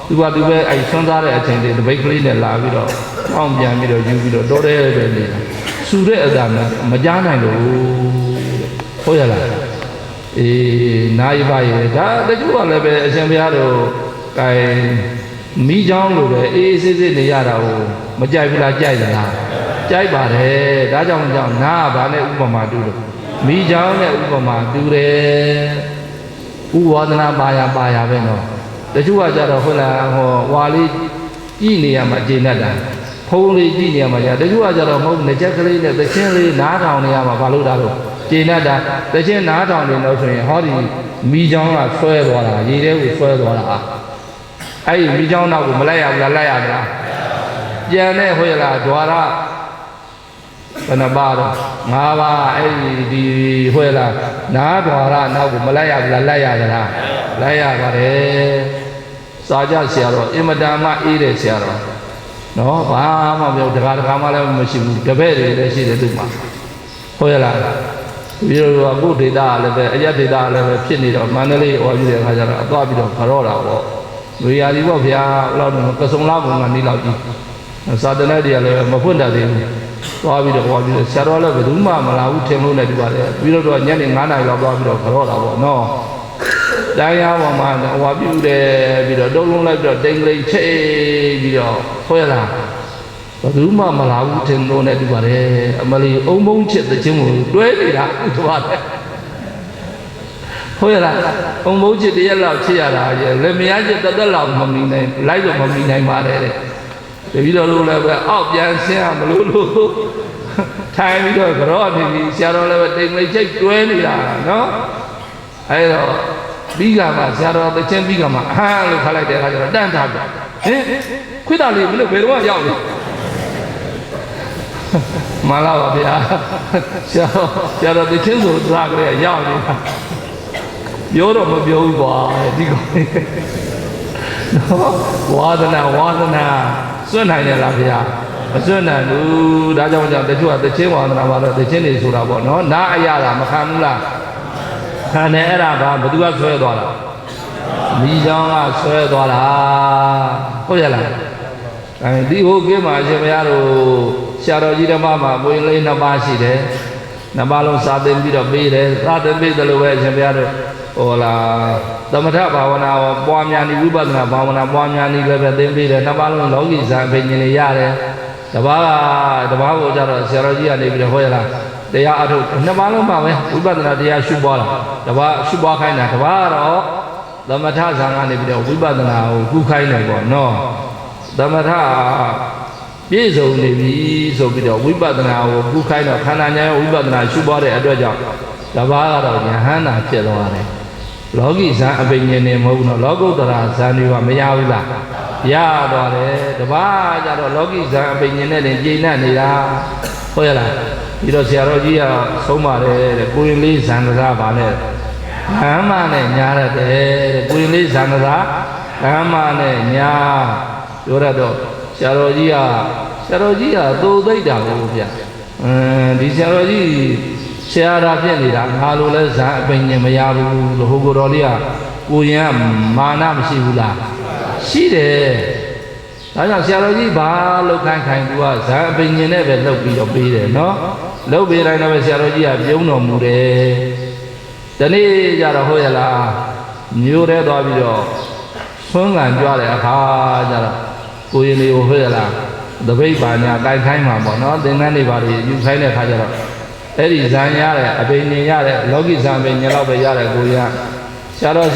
Speaker 1: သူကသူပဲအဲ့ဆွမ်းသားတဲ့အချိန်တွေတပိတ်ကလေးနဲ့လာပြီးတော့ပေါင်းပြန်ပြီးတော့ယူပြီးတော့တိုးတဲပဲနေတာစူတဲ့အတာမကြားနိုင်လို့ဟုတ်ရလားအေးနာယီပါရေဒါတချို့ကလည်းပဲအရှင်ဘုရားတို့ကဲမိချောင်းလိုပဲအေးစစ်စစ်နေရတာကိုမကြိုက်ဘူးလားကြိုက်သလားကြိုက်ပါတယ်ဒါကြောင့်နားကဘာနဲ့ဥပမာတူလို့မိချောင်းနဲ့ဥပမာတူတယ်ဥဝါဒနာပါရပဲနော်တချို့ကကြတော့ဟုတ်လားဟောဝါလေးကြည့်နေရမှာကျေနပ်တာဖုံးလေးကြည့်နေရမှာတချို့ကကြတော့မဟုတ်ငကြက်ကလေးနဲ့သချင်းလေးနားထောင်နေရမှာဘာလို့တာလို့ကျေနပ်တာတချင်းနားထောင်နေလို့ဆိုရင်ဟောဒီမိချောင်းကဆွဲသွားတာရေထဲကိုဆွဲသွားတာအဲ့ဒီမိချောင်းနောက်ကိုမလိုက်ရဘူးလားလိုက်ရမလားပြန်တဲ့ဟိုရလားဒွါရဘယ်နှပါတော့၅ပါးအဲ့ဒီဟိုရလားနားဒွါရနောက်ကိုမလိုက်ရဘူးလားလိုက်ရသလားလိုက်ရပါတယ်စာကြဆရာတော်အင်မတန်မှအေးတယ်ဆရာတော်နော်ဘာမှမပြောတခါမှလည်းမရှိဘူးတပည့်တွေလည်းရှိတယ်သူ့မှာဟုတ်ရလားပြီးတော့အခုဒေတာလည်းပဲအရက်ဒေတာလည်းပဲဖြစ်နေတော့မန္တလေးဟောပြီးတဲ့အခါကျတော့အသွားပြီးတော့ခရော့တာပေါ့လူရာဒီပေါ့ဗျာဘယ်လောက်တော့ကစုံလားပုံကနေလောက်ကြီးစာတနဲ့တွေကလည်းမဖွင့်တတ်သေးဘူးသွားပြီးတော့ဟောပြီးတော့ဆရာတော်လည်းဘယ်သူမှမလာဘူးထင်လို့လည်းဒီပါလေပြီးတော့ညနေ9 နာရီလောက်သွားပြီးတော့ခရော့တာပေါ့နော်တိုင်းရပေါ်မှာဟောပြုတယ်ပြီးတော့တုံးလုံးလိုက်ပြီးတော့တိမ်လိမ်ချိတ်ပြီးတော့ခွဲလာဘယ်သူမှမလာဘူးထင်လို့လည်းဒီပါလေအမလီအုံမုံချစ်တဲ့ချင်းကိုတွဲနေတာဥတပါလေဟုတ်ရလားအုံမုံချစ်တရက်လောက်ချစ်ရတာလေမရချစ်တသက်လောက်မမီနိုင်လိုက်တော့မမီနိုင်ပါတယ်တဲ့တပည့်တော်တို့လည်းပဲအောက်ပြန်ဆင်းရမလို့ထိုင်ပြီးတော့ကြောနေပြီဆရာတော်လည်းပဲတိမ်လိမ်ချိတ်တွဲနေတာနော်အဲတော့ပြီးကမှဆရာတော်တချင်းပြီးကမှဟမ်လို့ခါလိုက်တဲ့အခါကျတော့တန်းထားပြဟင်ခွေးသားလေးဘယ်လိုဘယ်တော့ရောက်လဲမလာပါဗျာဆရာတော်တချင်းဆိုသွားကြရရောက်နေတာပြောတော့မပြောဘူးကွာဒီကောင်နော်ဝါဒနာစွန့်နိုင်တယ်လားဗျာမစွန့်နိုင်ဘူးဒါကြောင့်တချို့ကတချင်းဝါဒနာပါတော့တချင်းတွေဆိုတာပေါ့နော်နားအရတာမခံဘူးလားခံတယ်အဲ့ဒါဘာဘသူကဆွဲသွားတာမိချောင်းကဆွဲသွားတာဟုတ်ရလားအဲဒီဟိုကင်းမှာရှင်ဘုရားတို့ဆရာတော်ကြီးဓမ္မမှာဘုရင်လေး2 ပါးရှိတယ်2 ပါးလုံးစာသင်ပြီးတော့ပေးတယ်စာသင်ပေးတယ်လို့ပဲရှင်ဘုရားတို့ဟောလာသမထဘာဝနာပွားများနေဝိပဿနာဘာဝနာပွားများနေလည်းပဲသင်ပေးတယ်2 ပါးလုံးလောကီဇာအဖြစ်ဉာဏ်တွေရတယ်တပါးကိုကြတော့ဆရာတော်ကြီးကနေပြီးတော့ဟောရလားတရားအထုတ်2 ပါးလုံးပါပဲဝိပဿနာတရားရှုပွားတာတပါးရှုပွားခိုင်းတာတပါးကတော့သမထဇာကနေပြီးတော့ဝိပဿနာကိုကုခိုင်းတယ်ပေါ့နော်သမထပြည့်စုံနေပြီဆိုပြီးတော့ဝိပဿနာကိုကုခိုင်းတော့ခန္ဓာဉာဏ်ဝိပဿနာရှုပွားတဲ့အတွက်ကြောင့်တပါးကတော့ယဟန္တာဖြစ်သွားတယ်လောကီဇာအပိဉ္ဉေနေမဟုတ်ဘူးနော်လောကုတ္တရာဇာနေကမရဘူးလား ရသွားတယ်တပါးကြတော့လောကီဇံအပိညာနဲ့တင်ကျင့်နေတာဟုတ်ရလားပြီးတော့ဆရာတော်ကြီးကဆုံးပါတယ်တဲ့ကိုရင်လေးဇံတရားပါနဲ့ဓမ္မနဲ့ညာရတယ်တဲ့ကိုရင်လေးဇံတရားဓမ္မနဲ့ညာပြောရတော့ဆရာတော်ကြီးကသို့သိတာကိုဗျဒီဆရာတော်ကြီးဆရာတော်ဖြစ်နေတာငါလိုလဲဇံအပိညာမရဘူးလို့ဟိုကိုတော်လေးကကိုရင်ကမာနမရှိဘူးလားရှိတယ်ဒါကြောင့်ဆရာတော်ကြီးဘာလောက်ခိုင်သူကဇာအပင်ញင်နဲ့ပဲလှုပ်ပြီးတော့ပေးတယ်နော်လှုပ်ပေးတိုင်းတော့ဆရာတော်ကြီးကပြုံးတော်မူတယ်ဒီနေ့ကျတော့ဟုတ်ရလားမျိုးထဲသွားပြီးတော့ဆွမ်းကန်ကြွတဲ့အခါကျတော့ကိုရင်လေးကိုဟုတ်ရလားတပိတ်ပါညာတိုင်ခိုင်းမှာပေါ့နော်သင်္ကန်းတွေပါတွေယူခိုင်းတဲ့အခါကျတော့အဲ့ဒီဇာရတဲ့အပင်ញင်ရတဲ့လောကီဇာအပင်ញင်တော့ပဲရတဲ့ကိုရင်ဆရာတော်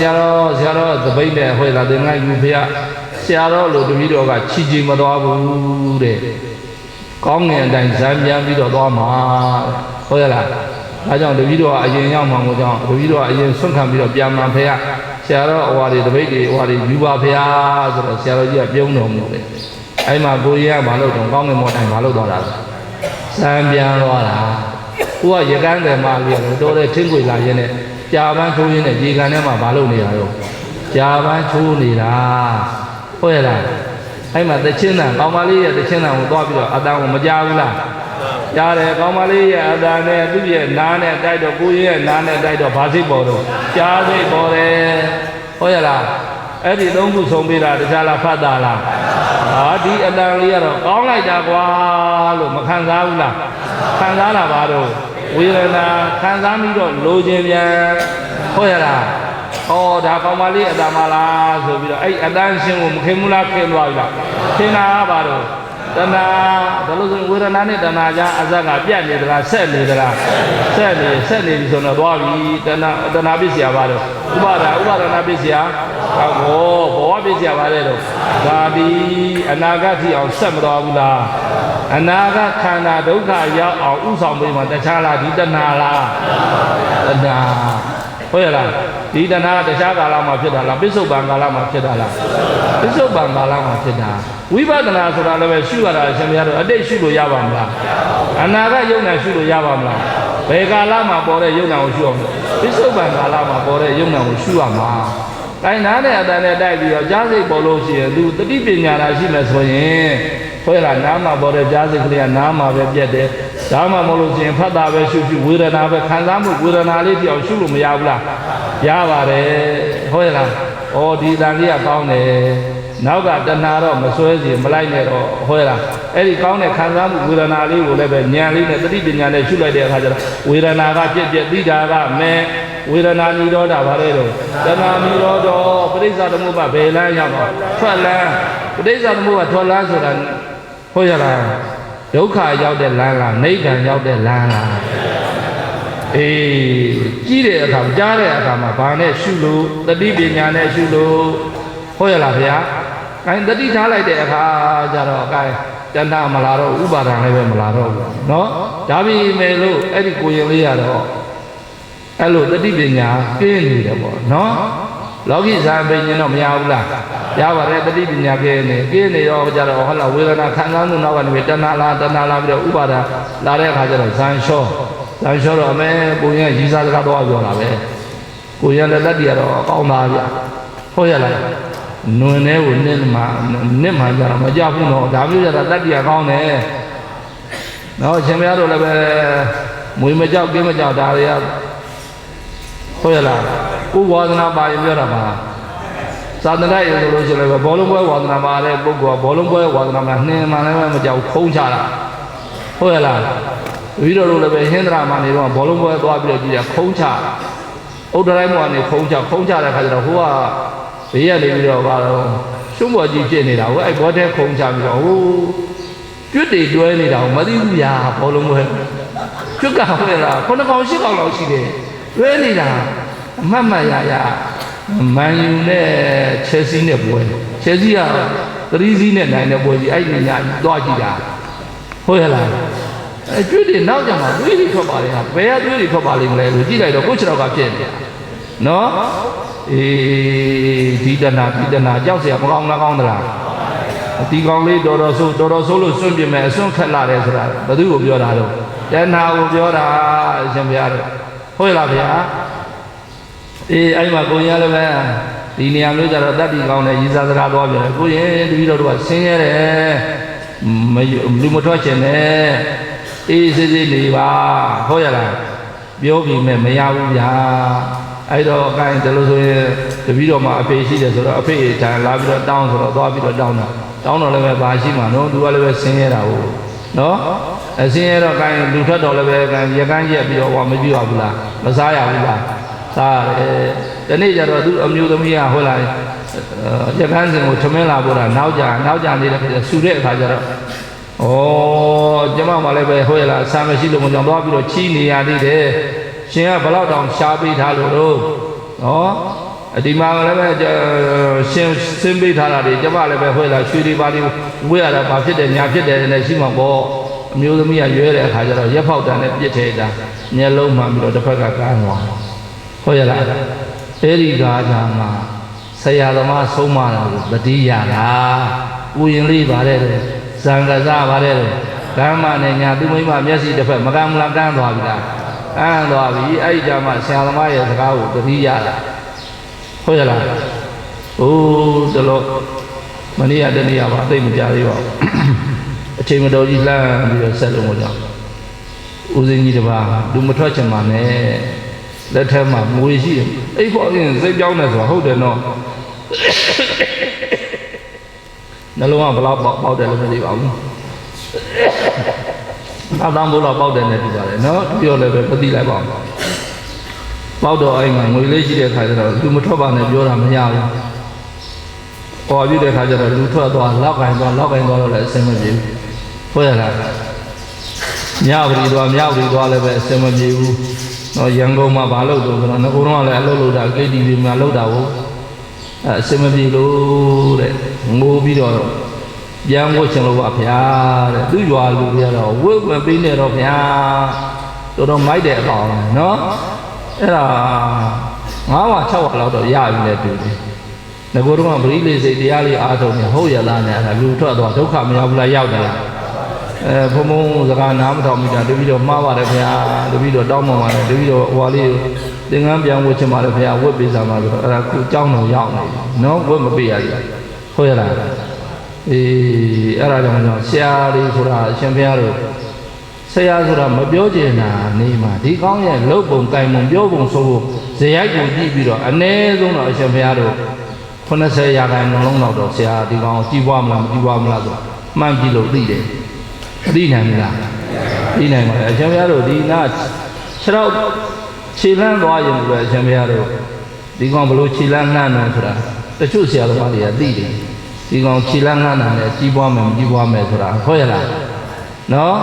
Speaker 1: တပိတ်နဲ့ဟုတ်ရလားသင်္ကန်းယူဖေးဆရာတော်လို့တပည့်တော်ကချီချီမသွားဘူးတဲ့ကောင်းငင်အတိုင်းဇံပြန်ပြီးတော့သွားမှာဟုတ်ရလားဒါကြောင့်တပည့်တော်ကအရင်ရောက်မှာမို့ကြောင့်တပည့်တော်ကအရင်ဆွန့်ခံပြီးတော့ပြန်မှဖေရဆရာတော်အဝါတွေတပည့်တွေအဝါတွေယူပါဖေရဆိုတော့ဆရာတော်ကြီးကပြုံးတော်မူတယ်အဲ့မှာကိုကြီးကမလုပ်တော့ကောင်းငင်မောတိုင်းမလုပ်တော့တာဇံပြန်သွားတာကိုကရကန်းတယ်မှပြီးတော့တဲ့ထင်းခွေလာရင်းနဲ့ကြာပန်းချိုးရင်းနဲ့ရေကန်ထဲမှာမလုပ်နေတာရောကြာပန်းချိုးနေတာဟုတ်ရလားအဲ့မှာတချင်းတန်ကောင်းမလေးရဲ့တချင်းတန်ကိုသွားပြီးတော့အတန်ကိုမကြားဘူးလားကြားတယ်ကောင်းမလေးရဲ့အတန်နဲ့သူ့ရဲ့နားနဲ့တိုက်တော့ကိုကြီးရဲ့နားနဲ့တိုက်တော့ဘာစိတ်ပေါ်တော့ကြားစိတ်ပေါ်တယ်ဟုတ်ရလားအဲ့ဒီသုံးခုဆုံးပေးတာတခြားလားဖတ်တာလားဟာဒီအတန်လေးကတော့ကောင်းလိုက်တာကွာလို့မခံစားဘူးလားခံစားတာပါတော့ဝေဒနာခံစားပြီးတော့လိုချင်ပြန်ဟုတ်ရလားဩဒါကောင်းပါလေအတမလားဆိုပြီးတော့အဲ့အတန်းရှင်ကိုမခင်ဘူးလားခင်သွားပြီလားခင်တာပါတော့တဏှာဒါလို့ဆိုရင်ဝေဒနာနဲ့တဏှာကြားအစကပြတ်နေသလားဆက်နေသလားဆက်နေပြီဆိုတော့သွားပြီတဏှာပစ္စယပါတော့ဥပါဒနာပစ္စယဟောဘဝပစ္စယပါလေတော့ဒါဒီအနာဂတ်ထိအောင်ဆက်မသွားဘူးလားအနာဂတ်ခန္ဓာဒုက္ခရောက်အောင်ဥဆောင်ပေးမှာတခြားလားဒီတဏှာလားတဏှာဟုတ်ရလားဒီတဏှာတခြားကာလမှာဖြစ်တာလားပစ္စုပန်ကာလမှာဖြစ်တာလားပစ္စုပန်ကာလမှာဖြစ်တာဝိပဿနာဆိုတာလည်းပဲရှုရတာအရှင်ဘုရားတို့အတိတ်ရှုလို့ရပါမလားအနာဂတ်ယုံနာရှုလို့ရပါမလားဘယ်ကာလမှာပေါ်တဲ့ယုံနာကိုရှုအောင်ပစ္စုပန်ကာလမှာပေါ်တဲ့ယုံနာကိုရှုရမှာအဲနားနဲ့အတန်နဲ့တိုက်ပြီးတော့ကြားစိတ်ပေါ်လို့ရှိရင်သူတတိပညာသာရှိမယ်ဆိုရင်ခွဲလာနားမှာပေါ်တဲ့ကြားစိတ်ကလေးကနားမှာပဲပြတ်တယ်ဒါမှမဟုတ်လို့ရှိရင်ဖတ်တာပဲရှုဝေဒနာပဲခံစားမှုဝေဒနာလေးပြောင်းရှုလို့မရဘူးလားရပါတယ်ဟုတ်ရဲ့လားဩဒီတန်လေးကကောင်းတယ်နောက်ကတဏှာတော့မစွဲစီမလိုက်နဲ့တော့ဟုတ်ရဲ့လားအဲ့ဒီကောင်းတဲ့ခံစားမှုဝေဒနာလေးကိုလည်းပဲဉာဏ်လေးနဲ့တတိပညာနဲ့ရှုလိုက်တဲ့အခါကျတော့ဝေဒနာကပြက်သိတာကမဲဝေဒနာနိရောဓပါလေတော့တဏှာနိရောဓပရိစ္ဆာသမုပ္ပါဘယ်လမ်းရောက်တော့ထွက်လမ်းပရိစ္ဆာသမုပ္ပါထွက်လမ်းဆိုတာဟုတ်ရလားဒုက္ခရောက်တဲ့လမ်းလားနိဗ္ဗာန်ရောက်တဲ့လမ်းလားအေးကြည့်တဲ့အခါကြားတဲ့အခါမှာဘာနဲ့ရှုလို့တတိပညာနဲ့ရှုလို့ဟုတ်ရလားဗျာအဲတတိထားလိုက်တဲ့အခါကျတော့အဲတဏှာမလာတော့ဥပါဒံလည်းပဲမလာတော့ဘူးเนาะဒါပေမဲ့လို့အဲ့ဒီကိုရင်လေးရတော့အဲ့လိုတတိပညာကျင်းနေတယ်ပေါ့เนาะလောကီဇာပင်ញင်တော့မရဘူးလားရပါတယ်တတိပညာကျင်းနေတော့ကြတော့ဟုတ်လားဝေဒနာခံစားမှုနောက်ကနေတဏှာလာပြီးတော့ဥပါဒလာတဲ့အခါကျတော့ဇန်လျှောတော့အမဲကိုရင်ရည်စားစကားတော့ပြောတာပဲကိုရင်လည်းလက်တည်းကတော့ကောင်းသားဗျဟုတ်ရလားနွင်ထဲကိုနစ်မှကြတော့မကြဘူးတော့ဒါမျိုးကြတော့လက်တည်းကောင်းတယ်နော်ရှင်မရတို့လည်းပဲမွေမကြောက်ကင်းမကြောက်ဒါတွေကဟုတ်ရလားကိုဝါဒနာပါရင်ပြောတာပါသာသနာ့ရေဆိုလို့ရှိရင်လည်းဘောလုံးပွဲဝါဒနာပါတဲ့ပုဂ္ဂိုလ်ကဘောလုံးပွဲဝါဒနာမှာနှင်းမှလည်းမကြောက်ခုံးချတာဟုတ်ရလားပြီးတော့လည်းပဲဟင်္ဒရာမနေတော့ဘောလုံးပွဲသွားပြီးတော့ကြည့်ရခုံးချဥဒ္ဒရိုင်းမောကနေခုံးချတဲ့ခါကျတော့ဟိုကဘေးကနေပြီးတော့ကတော့ရှုံးပေါ်ကြီးကျင့်နေတာဟိုအဲ့ဘောထဲခုံးချပြီးတော့ဟိုကျွတ်တွေတွဲနေတာမသိဘူးညာဘောလုံးပွဲကျွတ်ကဟုတ်ရလား9កောင်10កောင်လောက်ရှိတယ်တွဲနေတာအမှတ်ရမန်ယူနဲ့ချယ်ဆီနဲ့ပွဲချယ်ဆီက3စီးနဲ့နိုင်တဲ့ပွဲကြီးအဲ့ဒီညသွားကြည့်တာဟုတ်ရလားအဲ့ကျွတ်တွေနောက်ကြမှာသွေးတွေထွက်ပါလေဟာဘယ်ကသွေးတွေထွက်ပါလိမ့်မလဲလို့ကြည့်လိုက်တော့ကိုယ့်ခြေထောက်ကပြည့်နေတာနော်အေးဒီတဏှာကြောက်เสียမကောင်းလားကောင်းသလား ဒီကောင်းလေးတော်တော်ဆိုလို့စွန့်ပြမယ်အစွန့်ခက်လာတယ်ဆိုတာဘယ်သူကိုပြောတာတော့တဏှာကိုပြောတာအရှင်ဘုရားတို့ဟုတ်လားဗျာအေးအဲ့မှာကိုရင်လည်းပဲဒီနေရာမျိုးကြတော့တတ်ပြီးကောင်းတယ်ရည်စားစကားသွားပြန်တယ်ကိုရင်တပည့်တော်တို့ကဆင်းရဲတယ်လူမထွက်ချင်နဲ့အေးစစ်စစ်နေပါဟုတ်ရလားပြောပြီးမဲ့မရဘူးဗျာအဲ့တော့အကိုင်းတလို့ဆိုရင်တပည့်တော်မှာအဖေရှိတယ်ဆိုတော့အဖေတန်လာပြီးတော့တောင်းဆိုတော့သွားပြီးတော့တောင်းတော့လည်းပဲဘာရှိမှာနော်သူကလည်းပဲဆင်းရဲတာဟုတ်နော်အဆင်းရဲတော့ကိုင်းလူထွက်တော့လည်းပဲရကန်းရက်ပြီးတော့ဟောမကြည့်ရဘူးလားမစားရဘူးလားစားရတယ်ဒီနေ့ကျတော့သူအမျိုးသမီးကဟုတ်လားရကန်းစင်ကိုထမင်းလာပို့တာနောက်ကြနေတဲ့ဆူတဲ့အခါကျတော့ကျမမှလည်းပဲဟုတ်ရလားဆံမရှိလို့မကြောင်သွားပြီးတော့ချီးနေရသေးတယ်ရှင်ကဘလောက်တောင်ရှားပေးထားလို့တော့ဒီမှာလည်းပဲရှင်စင်းပေးထားတာတွေကျမလည်းပဲဟုတ်လားရွှေတွေပါလေးဝေးရတာဘာဖြစ်တယ်ညာဖြစ်တယ်လည်းရှိမှာပေါ့အမျိုးသမီးကရွဲတဲ့အခါကျတော့ရက်ဖောက်တန်နဲ့ပြစ်ထဲတာမျက်လုံးမှပြီးတော့တစ်ဖက်ကကန်းသွားဟုတ်ရလားအဲ့ဒီကားကြမှာဆရာသမားဆုံးမတာကိုတတိယလားဥယျင်လေးပါတယ်ဇံကစားပါတယ်ဓမ္မနဲ့ညာသူမိမမျက်စိတစ်ဖက်မကမ်းမလားကန်းသွားပြီလားကန်းသွားပြီအဲ့ဒီကြမှာဆရာသမားရဲ့စကားကိုတတိယလားဟုတ်ရလားတလို့မနေ့ကတနေ့ကပါအသိမကြသေးပါဘူးအချိန်မတော်ကြီးလှမ်းပြီးတော့ဆက်လို့မကြောက်ဦးစင်းကြီးတစ်ပါးလူမထွက်ချင်ပါနဲ့လက်ထက်မှာမွေရှိတယ်အိတ်ဖို့အရင်စိတ်ပြောင်းတယ်ဆိုတာဟုတ်တယ်နော်နှလုံးကဘလောက်ပေါက်တယ်လို့မသိပါဘူးအတန်းဘလို့ပေါက်တယ်နဲ့တူပါတယ်နော်ပြောလည်းပဲမသိလိုက်ပါဘူးပေါက်တော့အိမ်မှာငွေလေးရှိတဲ့ခါကျတော့လူမထွက်ပါနဲ့ပြောတာမရဘူး။ပေါ်ပြတဲ့ခါကျတော့လူထွက်သွားလောက်ကင်သွားတော့လည်းအဆင်မပြေဘူး။ဟုတ်ရလား။မြောက်ပြီးသွားလည်းပဲအဆင်မပြေဘူး။တော့ရန်ကုန်မှာဘာလို့တော့ဆိုတော့ငကုံတော့လည်းအလုပ်လုပ်တာ KTV မှာလုပ်တာဟုတ်။အဆင်မပြေလို့တဲ့။ငိုပြီးတော့ပြန်ဝတ်ချင်လို့ပါဗျာတဲ့။သူ့ရွာလူတွေကတော့ဝတ်မပေးနဲ့တော့ဗျာ။တော်မိုက်တဲ့အကောင်နော်။အဲ့ဒါ9ဝ6ဝလောက်တော့ရပြီလေတူတယ်ငကိုတော့ပရိလေစိတ်တရားလေးအားထုတ်နေဟုတ်ရလားနဲ့အဲ့ဒါလူထွက်သွားဒုက္ခမရောက်ဘူးလားရောက်တယ်ဘုံဘုံစကားနားမထောင်မိတာတပည့်တော်မှားပါတယ်ခင်ဗျာတပည့်တော်တောင်းပန်ပါတယ်တပည့်တော်ဟိုလေးသင်္ကန်းပြန်ဝတ်ချင်ပါတယ်ခင်ဗျာဝတ်ပေးစားပါဆိုတော့အဲ့ဒါခုအကြောင်းတော်ရောက်နေနော်ဝတ်မပေးရဘူးဟုတ်ရလားအဲ့ဒါကြောင့်ဆရာလေးဆိုတာအရှင်ဘုရားတို့ဆရာဆိုတာမပြောချင်တာနေမှာဒီကောင်းရဲ့လုတ်ပုံတိုင်ပုံပြောပုံဆိုဖို့ဇယိုက်ကိုကြည့်ပြီးတော့အ ਨੇ ဆုံးတော့အရှင်ဘုရားတို့90ရာခိုင်နှုန်းလောက်တော့ဆရာဒီကောင်ကြီးပွားမလားမကြီးပွားမလားဆိုမှန်းကြည့်လို့သိတယ်သိနိုင်မလားသိနိုင်ပါလေအရှင်ဘုရားတို့ဒီနာ6တော့ခြေလန်းသွားရင်လည်းအရှင်ဘုရားတို့ဒီကောင်ဘလို့ခြေလန်းနှမ်းတယ်ဆိုတာတချို့ဆရာသမားတွေကသိတယ်ဒီကောင်ခြေလန်းနှမ်းတယ်ကြီးပွားမယ်မကြီးပွားမယ်ဆိုတာဟုတ်ရလားနော်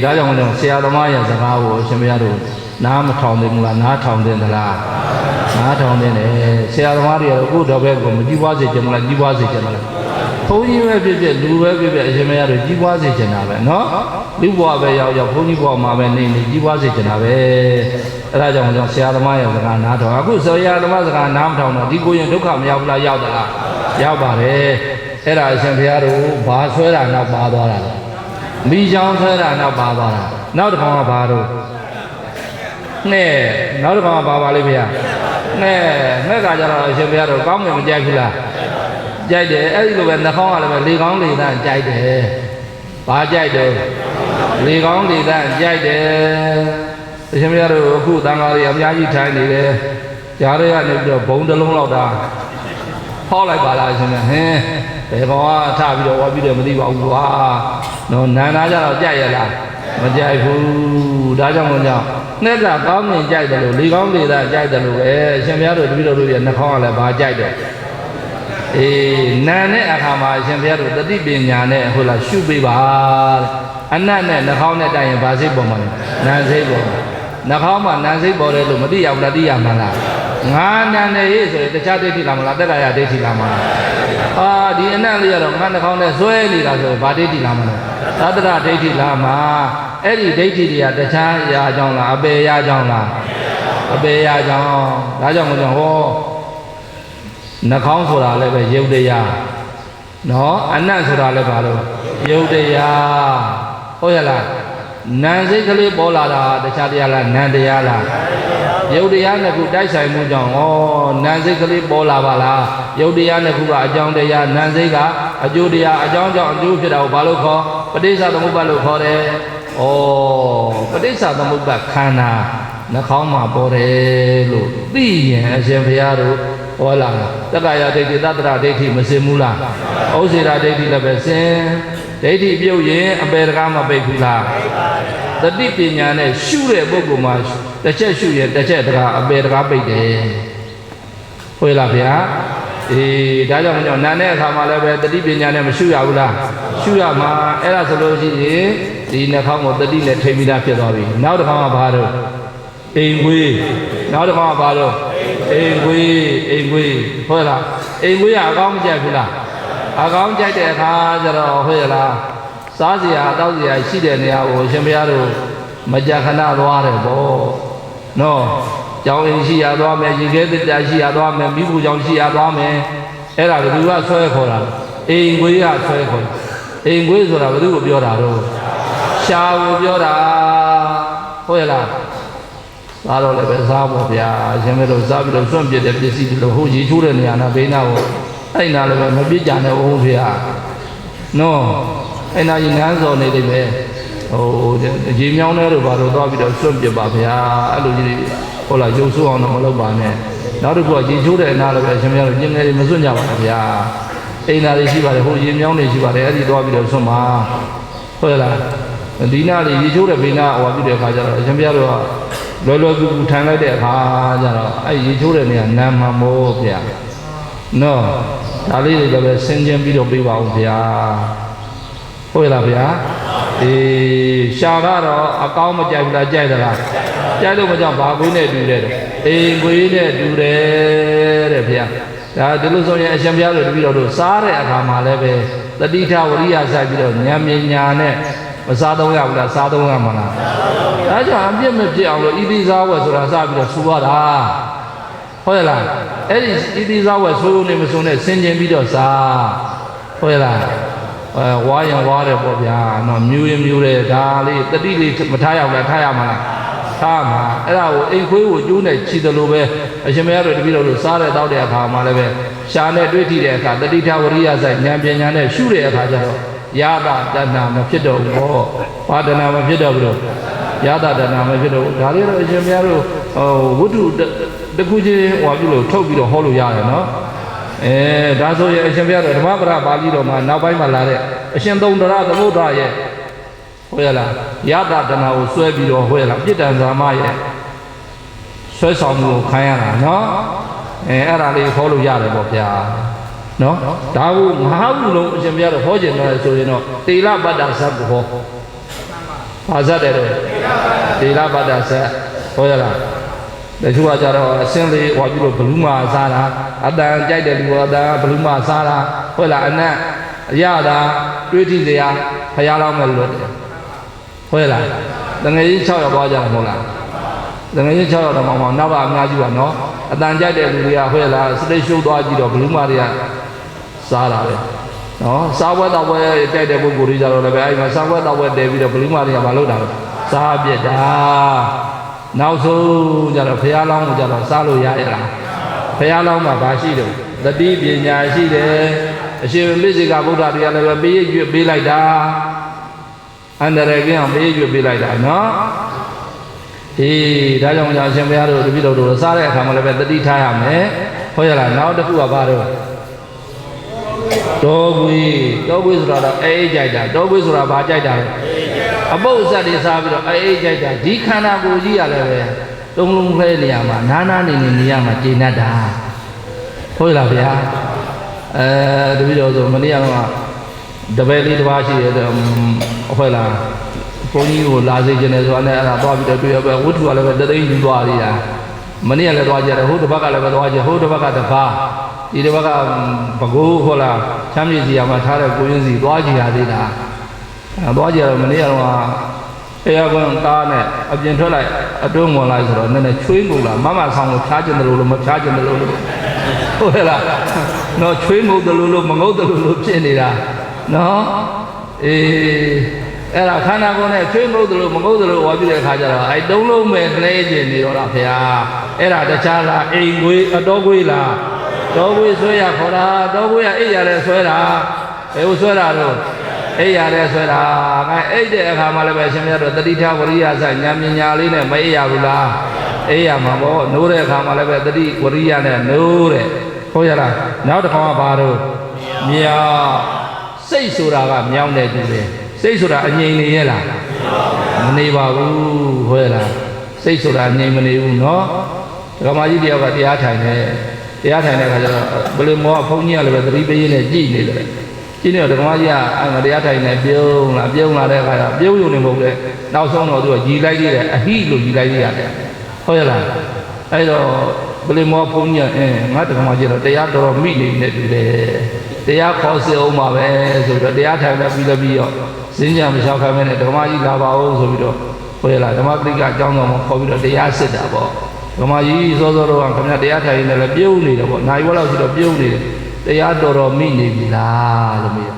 Speaker 1: ဒါကြောင့်ဆရာသမားရဲ့စကားကိုအရှင်ဘုရားတို့နားမထောင်သင့်ဘူးလားနားထောင်သင့်သလားနားထောင်သင့်တယ်ဆရာသမားတွေအခုတော့ဘက်ကိုမကြီးပွားစေချင်မလားကြီးပွားစေချင်မလားဘုန်းကြီးပဲဖြစ်ဖြစ်လူပဲဖြစ်ဖြစ်အရှင်ဘုရားတို့ကြီးပွားစေချင်တာပဲနော်လူဘဝပဲရောက်ဘုန်းကြီးဘဝမှာပဲနေကြီးပွားစေချင်တာပဲအဲဒါကြောင့်ဆရာသမားရဲ့စကားနားထောင်အခုဆရာသမားစကားနားမထောင်တော့ဒီကိုရင်ဒုက္ခမရောက်ဘူးလားရောက်သလားရောက်ပါတယ်အဲ့ဒါအရှင်ဘုရားတို့ဘာဆွဲတာနောက်ပါသွားတာမိချောင်းဆွဲတာနောက်ပါသွားတာနောက်တစ်ခါကဘာတို့နဲ့နောက်တစ်ခါကဘာပါလိမ့်ဗျာနဲ့ကကြတော့အရှင်ဘုရားတို့ကောင်းငင်မကြိုက်ဘူးလားကြိုက်တယ်အဲ့ဒီလိုပဲနှာခေါင်းကလည်းပဲလေကောင်းလေသန့်ကြိုက်တယ်ဘာကြိုက်တယ်လေကောင်းလေသန့်ကြိုက်တယ်အရှင်ဘုရားတို့အခုသံဃာတွေအများကြီးထိုင်နေတယ်ကြားရကနေပြီးတော့ဘုံတစ်လုံးလောက်တာဖောက်လိုက်ပါလားအရှင်ဟင်းဘယ်ကောင်ကထပြီးတော့ဝါပြီးတယ်မသိပါဘူးကွာနော်နန္ဒာကြတော့ကြိုက်ရလားမကြိုက်ဘူးဒါကြောင့်နဲ့ကကောင်းမြင်ကြိုက်တယ်လို့လေကောင်းလေသာကြိုက်တယ်လို့ပဲအရှင်ဘုရားတို့တပည့်တော်တို့ရဲ့နှာခေါင်းကလည်းဘာကြိုက်တယ်နာနဲ့အခါမှာအရှင်ဘုရားတို့တတိပညာနဲ့ဟုတ်လားရှုပေးပါအနတ်နဲ့နှာခေါင်းနဲ့တိုက်ရင်ဘာစိတ်ပေါ်မှာလဲနာစိတ်ပေါ်မှာနှာခေါင်းမှာနာစိတ်ပေါ်တယ်လို့မသိရဘူးလားသိရမှာလားငါနာနေရေးဆိုရင်တခြားဒိဋ္ဌိလာမလားတက္ကရာဒိဋ္ဌိလာမလားဒီအနတ်လေးကတော့ငါနှာခေါင်းနဲ့ဆွဲနေတာဆိုရင်ဘာဒိဋ္ဌိလာမလဲသတ္တရဒိဋ္ဌိလာမှာအဲ့ဒီဒိဋ္ဌိတွေကတခြားရာကြောင့်လားအပေရာကြောင့်လားအပေရာကြောင့်ဒါကြောင့်ဟောနှာခေါင်းဆိုတာလည်းပဲရုပ်တရား နော်အနတ်ဆိုတာလည်းဘာလို့ယုတ်တရားဟုတ်ရလားနံစိတ်ကလေးပေါ်လာတာတခြားတရားလားနံတရားလားယုတ်တရားနှစ်ခုတိုက်ဆိုင်မှုကြောင့်ဩနံစိတ်ကလေးပေါ်လာပါလားယုတ်တရားနှစ်ခုကအကြောင်းတရားနံစိတ်ကအကျိုးတရားအကြောင်းကြောင့်အကျိုးဖြစ်တာကိုဘာလို့ခေါ်ပဋိစ္စသမုပ္ပါဒ်လို့ခေါ်တယ်ဩပဋိစ္စသမုပ္ပါဒ်ခန္ဓာနှာခေါင်းမှာပေါ်တယ်လို့သိရင်အရှင်ဘုရားတို့ဟောလာတက္ကရာဒိဋ္ဌိသတ္တရဒိဋ္ဌိမစင်ဘူးလားဩစေရာဒိဋ္ဌိလည်းပဲစင်ဒိဋ္ဌိပြုတ်ရင်အပေတကားမပိတ်ဘူးလားတတိပညာနဲ့ရှုတဲ့ပုဂ္ဂိုလ်မှာတစ်ချက်ရှုရင်တစ်ချက်တကားအပေတကားပိတ်တယ်ဟုတ်လားဗျာဒါကြောင့်မကြောင့်နာတဲ့အခါမှာလည်းပဲတတိပညာနဲ့မရှုရဘူးလားရှုရမှာအဲ့ဒါဆိုလို့ရှိရင်ဒီနှာခေါင်းကိုတတိနဲ့ထိမိတာဖြစ်သွားပြီနောက်တစ်ခါမှဘာလို့အိမ်ခွေးနောက်တစ်ခါမှဘာလို့အိမ်ခွေးဟုတ်လားအိမ်ခွေးကအကောင်းမကြိုက်ဘူးလားအကောင်းကြိုက်တဲ့အခါကျတော့ဟုတ်လားစားစရာတောက်စရာရှိတဲ့နေရာကိုရှင်ဘုရားတို့မကြခဏသွားတယ်ပေါ့နော်ကျောင်းအိမ်ရှိရသွားမယ်ရေခဲတရားရှိရသွားမယ်မိဖို့ကျောင်းရှိရသွားမယ်အဲ့ဒါဘယ်သူကဆွဲခေါ်တာအိမ်ခွေးကဆွဲခေါ်အိမ်ခွေးဆိုတာဘယ်သူကိုပြောတာတော့ရှားကိုပြောတာဟုတ်လားစားတော့လည်းပဲစားပေါ့ဗျာအရှင်ဘယ်လိုစားပြီးတော့စွန့်ပြတဲ့ပစ္စည်းတွေလို့ဟိုရေချိုးတဲ့နေရာနာဘေးနာကိုအဲ့နာလည်းပဲမပြစ်ကြနဲ့ဦးဖေဟာနော်အဲ့နာကြီးနန်းစော်နေတယ်ပဲဟိုရေမြောင်းတဲ့တို့ဘာလို့သွားပြီးတော့စွန့်ပြပါဗျာအဲ့လိုကြီးဟုတ်လားရုပ်ဆိုးအောင်တော့မလုပ်ပါနဲ့နောက်တစ်ခုကရေချိုးတဲ့အနာလည်းပဲအရှင်များတို့ညင်ငယ်တွေမစွန့်ကြပါဘူးဗျာအိမ်နာတွေရှိပါတယ်ဟိုရေမြောင်းတွေရှိပါတယ်အဲ့ဒီသွားပြီးတော့စွန့်ပါဟုတ်လားဒီနာလေးရေချိုးတဲ့ဘေးနာဟိုပြတဲ့အခါကျတော့အရှင်များတို့ကလောကူကူထိုင်လိုက်တဲ့အခါကျတော့အဲ့ရေချိုးတဲ့နေရာနာမှာမို့ဗျာနော်ဒါလေးတွေလည်းပဲဆင်ခြင်ပြီးတော့ပြပါဦးဗျာဟုတ်လားဗျာရှာကတော့အကောင်းမကြိုက်ဘူးလားကြိုက်သလားကြိုက်လို့မကြောက်ဘာကွေးနဲ့တူတယ်အိမ်ကွေးနဲ့တူတယ်တဲ့ဗျာဒါဒီလိုဆိုရင်အရှင်ဘုရားတို့တပည့်တော်တို့စားတဲ့အခါမှာလည်းပဲတတိထဝရိယစိုက်ပြီးတော့ဉာဏ်ပညာနဲ့မစားတော့ရဘူးလားစားတော့ရမှာလားဒါကြောင့်အပြစ်မဖြစ်အောင်လို့ဣတိစားဝယ်ဆိုတာစပြီးတော့ဆူရတာဟုတ်လားအဲ့ဒီဣတိစားဝယ်ဆိုးလို့နေမဆိုးနဲ့ဆင်ခြင်ပြီးတော့စားဟုတ်လားဝါရင်ဝါတယ်ပေါ့ဗျာနော်မြူရင်မြူတယ်ဒါလေးတတိလေးမထားရဘူးလားထားရမှာလားထားမှာအဲ့ဒါကိုအိမ်ခွေးကိုကျိုးနဲ့ချီတယ်လို့ပဲအရှင်မရတို့တပည့်တော်တို့စားတဲ့တောက်တဲ့အခါမှာလည်းပဲရှာနဲ့တွေ့ထိတဲ့အခါတတိထဝရိယဆိုင်ဉာဏ်ပညာနဲ့ရှုတဲ့အခါကျတော့ရတာတဏ္ဍာမဖြစ်တော့ဘူးပေါ့ဘာတဏ္ဍာမဖြစ်တော့ဘူးလို့ရတာတဏ္ဍာမဖြစ်တော့ဘူးဒါလေးတော့အရှင်မရတို့ဝတ္ထုတခုချင်းဟောပြုလို့ထုတ်ပြီးတော့ဟောလို့ရတယ်နော်ဒါဆိုရင်အရှင်ဘုရားတော်ဓမ္မပဒပါဠိတော်မှာနောက်ပိုင်းမှာလာတဲ့အရှင်သုံးတရသမုဒ္ဒရာရဲ့ဟုတ်ရလားယတာတဏှာကိုဆွဲပြီးတော့ဟုတ်ရလားပြစ်ဒဏ်ဇာမရဲ့ဆွဲဆောင်မှုကိုခံရတာနော်အဲ့ဒါလေးဟောလို့ရတယ်ပေါ့ဗျာနော်ဒါကိုမဟာဘူးလုံးအရှင်ဘုရားတော်ဟောကျင်တယ်ဆိုရင်တော့တေလပတ္တဇတ်ကိုဟောဘာဇတ်တယ်တော့တေလပတ္တဇတ်ဟောရလားတချို့ကကြတော့အစင်းလေးဟောပြီးလို့ဘလူးမာစားတာအတန်ကြိုက်တဲ့လူကအတန်ဘလူးမာစားတာဟုတ်လားအနက်အရတာတွေးကြည့်စရာဖရားလောင်းမဲ့လို့တယ်ဟုတ်လားတငယ်ကြီး6ယောက်သွားကြတယ်မဟုတ်လားတငယ်ကြီး6ယောက်တော့မှနောက်ကအများကြီးပါနော်အတန်ကြိုက်တဲ့လူတွေကဟုတ်လားစတိတ်ရှုပ်သွားကြည့်တော့ဘလူးမာတွေကစားတာပဲနော်စားပွဲတော့ပွဲတိုက်တဲ့ပုဂ္ဂိုလ်တွေကြတော့လည်းပဲအဲဒီမှာစားပွဲတော့ပွဲတည်ပြီးတော့ဘလူးမာတွေကမလုပ်တာစားပြစ်တာနောက်ဆုံးကြတော့ဘုရားလောင်းကိုကြတော့စားလို့ရရလားဘုရားလောင်းမှာဘာရှိတယ်တတိပညာရှိတယ်အရှင်မိစ္ဆေကဗုဒ္ဓတရားလည်းပဲပေးရွတ်ပေးလိုက်တာအန္တရာယ်ကင်းအောင်ပေးရွတ်ပေးလိုက်တာနော်ဒါကြောင့်အရှင်ဘုရားတို့တပည့်တော်တို့စားတဲ့အခါမှာလည်းပဲတတိထားရမယ်ဟုတ်ရလားနောက်တစ်ခုကဘာတော့တောကွေးဆိုတာတော့အေးကြိုက်တာတောကွေးဆိုတာဘာကြိုက်တာလဲအပုပ်အဆက်တွေစားပြီးတော့အေးကြိုက်တာဒီခန္ဓာကိုယ်ကြီးရလည်းပဲတုံးလုံးခဲနေရမှာနာနာနေရမှာကျင့်တတ်တာဟုတ်လားဗျာတပည့်တော်ဆိုမနေ့ကတော့တပည့်လေးတစ်ပါးရှိတယ်ဟုတ်လားဘုန်းကြီးကိုလာစေခြင်းနဲ့ဆိုတော့အဲ့ဒါသွားပြီးတော့တွေ့ရပဲဝတ္ထုကလည်းပဲတသိန်းယူသွားသေးတာမနေ့ကလည်းသွားကြတယ်ဟိုတစ်ပတ်ကလည်းပဲသွားကြဟိုတစ်ပတ်ကတစ်ပါးဒီတစ်ပတ်ကဘကိုးဟုတ်လားချမ်းမြေစီရမှာထားတဲ့ကိုရင်းစီသွားကြရသေးတာသွားကြတော့မနေ့ကတော့အေးကွန်းကားနဲ့အပြင်ထွက်လိုက်အတွင်းဝင်လိုက်ဆိုတော့နည်းနည်းချွေးကုန်လာမမဆောင်ကိုဖြားကျင်တယ်လို့မဖြားကျင်တယ်လို့ဟုတ်လား နော်ချွေးငုတ်တယ်လို့မငုတ်တယ်လို့ဖြစ်နေတာနော်အဲ့ဒါခန္ဓာကိုယ်နဲ့ချွေးငုတ်တယ်လို့မငုတ်တယ်လို့ဟောပြတဲ့အခါကျတော့အဲ့သုံးလုံးပဲနှဲကျင်နေတော့လားဗျာအဲ့ဒါတခြားလားအိမ်ခွေးအတော်ခွေးလားတော်ခွေးဆွဲရခေါ်တာတော်ခွေးကအိပ်ရတဲ့ဆွဲတာဘယ်လိုဆွဲတာတော့အိပ်ရတဲ့ဆွဲတာအဲအိပ်တဲ့အခါမှလည်းပဲရှင်မြတ်တို့တတိထဝရိယဆိုင်ဉာဏ်ပညာလေးနဲ့မအိပ်ရဘူးလားအိပ်ရမှာပေါ့နိုးတဲ့အခါမှလည်းပဲတတိဝရိယနဲ့နိုးတဲ့ဟုတ်ရလားနောက်တစ်ခါမှဘာတော့မြောက်စိတ်ဆိုတာကမြောင်းတဲ့သူလေစိတ်ဆိုတာအငြိမ်နေရဲ့လားမနေပါဘူးဟုတ်ရလားစိတ်ဆိုတာအငြိမ်မနေဘူးနော်ဓမ္မကြီးတယောက်ကတရားထိုင်တဲ့အခါကျတော့ဘယ်လိုမောဘုန်းကြီးကလည်းပဲသတိပေးရင်းနဲ့ကြည်နေတယ်ကြည်နေတော့ဓမ္မကြီးကတရားထိုင်နေပြုံးလာတဲ့အခါကျပြုံးရုံနေမဟုတ်လေနောက်ဆုံးတော့သူကရည်လိုက်သေးတယ်အဟိလို့ရည်လိုက်သေးရတယ်ဟုတ်ရလားအဲ့တော့ဘယ်လိုမောဘုန်းကြီးကငါဓမ္မကြီးတော့တရားတော်မိနေနေတူတယ်တရားခေါ်စီအောင်ပါပဲဆိုတော့တရားထိုင်နေပြီးတော့စင်ကြမလျှောက်ခိုင်းမဲ့ဓမ္မကြီးလာပါဦးဆိုပြီးတော့ဟုတ်ရလားဓမ္မပရိကအကြောင်းတော်မှာခေါ်ပြီးတော့တရားစစ်တာပေါ့ဓမ္မကြီးစောတော့ခင်ဗျာတရားထိုင်နေလည်းပြုံးနေတယ်ပေါ့နိုင်ဝက်လောက်ရှိတော့ပြုံးနေတယ်တရားတော်မိနေပြီလားလို့မေး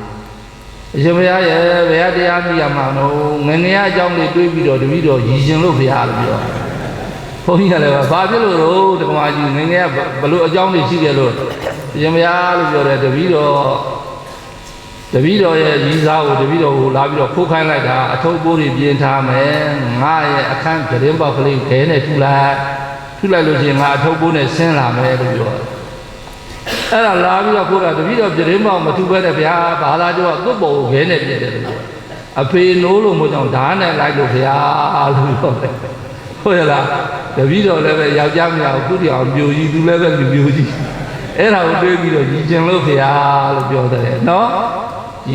Speaker 1: အရှင်ဘုရားရဲ့ဘယ်တရားမိရမှာတော့ငငယ်အကြောင်းလေးတွေးပြီးတော့တပည့်တော်ရည်ရှင်လို့ဘုရားလို့ပြောဘုန်းကြီးကလည်းဘာဖြစ်လို့တော့ဓမ္မကြီးငငယ်ကဘလို့အကြောင်းတွေရှိတယ်လို့အရှင်ဘုရားလို့ပြောတယ်တပည့်တော်ရဲ့ရည်စားကိုတပည့်တော်ကိုလာပြီးတော့ခိုးခိုင်းလိုက်တာအထုပ်ပိုးတွေပြင်ထားမယ်ငါရဲ့အခန်းကရင်ပေါက်ကလေးခဲနဲ့ထူလိုက်လို့ရှိရင်ငါအထုပ်ပိုးနဲ့ဆင်းလာမယ်လို့ပြောတယ်အဲ့ဒါလာပြီးတော့ခိုးတာတပည့်တော်ကရင်ပေါက်မထူပဲတဲ့ဗျာဘာသာကျော်ကသွတ်ပေါ်ကိုခဲနဲ့ပြည့်တယ်လို့အဖေနိုးလို့မို့ကြောင့်ဓာတ်နဲ့လိုက်လို့ဗျာလို့ပြောတယ်ဟုတ်ရလားတပည့်တော်လည်းပဲယောက်ျားမရဘူးသူတည်းအောင်မျိုးကြီးသူလည်းပဲမျိုးကြီးအဲ့ဒါကိုတွေးပြီးတော့ညီကျင်လို့ဗျာလို့ပြောတယ်နော်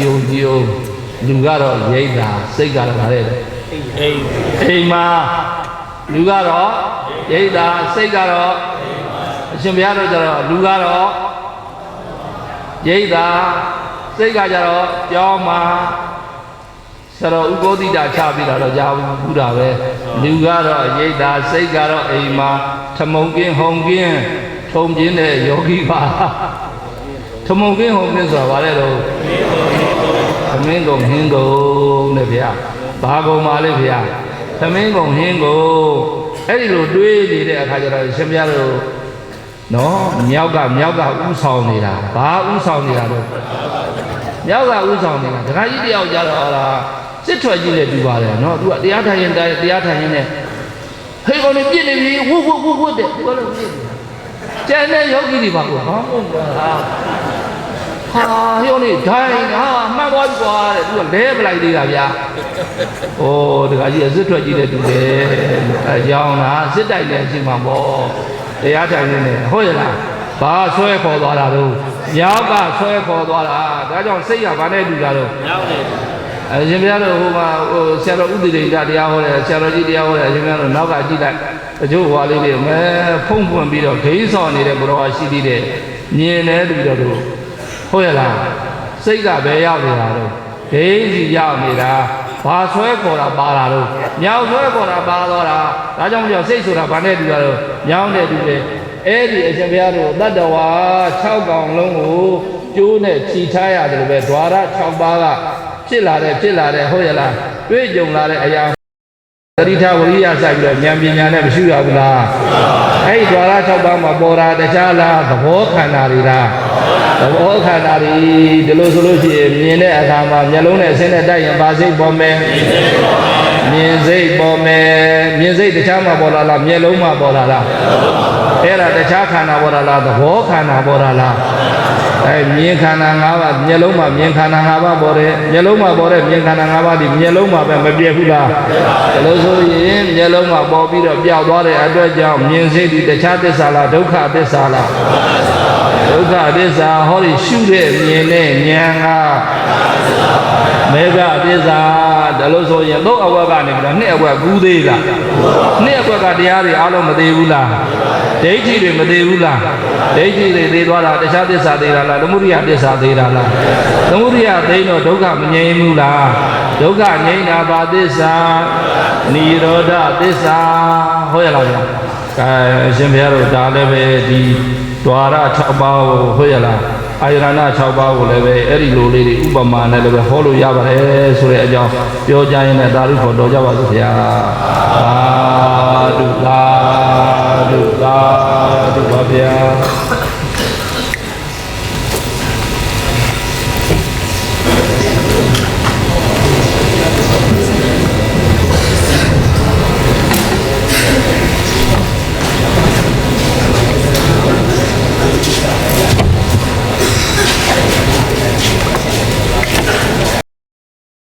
Speaker 1: ယုံလူကတော့ရိတ်တာစိတ်ကတော့ဗါတဲ့အိမ်မှာလူကတော့ရိတ်တာစိတ်ကတော့အရှင်ဘုရားတို့ကျတော့လူကတော့ရိတ်တာစိတ်ကကြတော့ကြောင်းမှာဆရာတော်ဥပ္ပိုဒိတာချပြီးတော့ကြာဘူးတာပဲလူကတော့ရိတ်တာစိတ်ကတော့အိမ်မှာထမုံကင်းဟုံကင်းထုံပြင်းတဲ့ယောဂီပါထမုံကင်းဟုံကင်းဆိုတာဗါတဲ့တော့သမင်းကုန်ဟင်းကုန်တဲ့ဗျာဘာကုန်ပါလဲဗျာသမင်းကုန်ဟင်းကုန်အဲ့ဒီလိုတွေးနေတဲ့အခါကျတော့ရှင်ဘုရားတို့နော်မြောက်ကဥဆောင်နေတာဘာဥဆောင်နေတာတော့မြောက်ကဥဆောင်နေတာဒကာကြီးတယောက်ကြတော့ဟောလားစစ်ထွက်ကြီးနဲ့တူပါတယ်နော်သူကတရားထိုင်ရင်နဲ့ဟေးကောင်နေပြစ်နေပြီဝုတ်တဲ့ဒီလိုပြစ်နေကျန်တဲ့ယောဂီတွေပါကွာဟာဟိုနေဒိုင်းဟာမှတ်သွားပြီကွာတဲ့သူကလဲပလိုက်သေးတာဗျာဩဒကာကြီးအစစ်ထွက်ကြီးတဲ့တူတယ်အကြောင်းလားစစ်တိုက်လည်းရှိမှာပေါ့တရားထိုင်နေတယ်ဟုတ်ရဲ့လားဘာဆွဲခေါ်သွားတာတော့မြောက်ကဆွဲခေါ်သွားတာဒါကြောင့်စိတ်ကဘာနဲ့တူတာတော့မြောက်တယ်အရှင်ဘုရားတို့ဟိုမှာဆရာတော်ဥဒိဋ္ဌိတရားဟောတယ်ဆရာတော်ကြီးတရားဟောတယ်အရှင်ဘုရားတို့နောက်ကကြည့်လိုက်တချို့ဟွာလေးတွေမဲဖုံးပွင့်ပြီးတော့ဂိမ်းဆောင်နေတဲ့ဘုရားရှိသေးတယ်မြင်တယ်တူတော့ဟုတ်ရဲ့လားစိတ်ကဘယ်ရောက်နေတာတော့ဂိမ်းစီရောက်နေတာဘာဆွဲခေါ်တာပါလာတော့မြောက်ဆွဲခေါ်တာပါတော့တာဒါကြောင့်ပြောစိတ်ဆိုတာဘာနဲ့တူတာတော့မြောင်းတဲ့တူတယ်အဲ့ဒီအရှင်ဘုရားတို့တတ္တဝါ6កောင်လုံးကိုကျိုးနဲ့ခြိထားရတယ်ပဲဓွာရ6ပါးကဖြစ်လာတဲ့ဟုတ်ရဲ့လားတွေ့ကြုံလာတဲ့အရာသတိထားဝိရိယစိုက်ပြီးတော့ဉာဏ်ပညာနဲ့မရှိရဘူးလားအဲ့ဒီဓွာရ6ပါးမှာပေါ်တာတခြားလားသဘောခန္ဓာတွေလားသဘောခန္ဓာတွေဒီလိုဆိုလို့ရှိရင်မြင်တဲ့အခါမှာမျက်လုံးနဲ့အဆင်းနဲ့တိုက်ရင်ပါစိတ်ပေါ်မယ်မြင်စိတ်ပေါ်မယ်မြင်စိတ်တခြားမှာပေါ်လာလားမျက်လုံးမှာပေါ်လာလားအဲ့ဒါတခြားခန္ဓာပေါ်လာလားသဘောခန္ဓာပေါ်လာလားမြင်ခန္ဓာ၅ပါးမျက်လုံးမှာမြင်ခန္ဓာ၅ပါးပေါ်တယ်မျက်လုံးမှာပေါ်တဲ့မြင်ခန္ဓာ၅ပါးဒီမျက်လုံးမှာပဲမပြည့်ဘူးလားဒါလို့ဆိုရင်မျက်လုံးမှာပေါ်ပြီးတော့ပျောက်သွားတဲ့အတွက်ကြောင့်မြင်စိတ်ဒီတခြားသစ္စာလားဒုက္ခသစ္စာလားဒုက္ခသစ္စာဟောဒီရှုတဲ့မြင်တဲ့ဉာဏ်ကမေဃသစ္စာဒါလို့ဆိုရင်သုံးအဝက်ကနေပြီးတော့နှစ်အဝက်ကူးသေးလားနှစ်အဝက်ကတရားတွေအားလုံးမသေးဘူးလားဒိဋ္ဌိတွေမသေးဘူးလားဒိဋ္ဌိတွေသေးသွားတာတခြားသစ္စာသေးတာလားသမုဒိယသစ္စာသေးတာလားသမုဒိယသိတော့ဒုက္ခမငြိမ်းဘူးလားဒုက္ခငြိမ်းတာဘာသစ္စာនិရောဓသစ္စာဟုတ်ရလားဗျာအရှင်ဘုရားတို့ဒါလည်းပဲဒီဓွာရ6ပါးကိုဟုတ်ရလား အာယရဏ6ပါးကိုလည်းပဲအဲ့ဒီလိုလေးတွေဥပမာနဲ့လည်းပဲဟောလို့ရပါတယ်ဆိုတဲ့အကြောင်းပြောကြရင်လည်းသာဓုခေါ်တော်ကြပါစို့ဗျာသာဓုသာဓုသာဓုပါဗျာ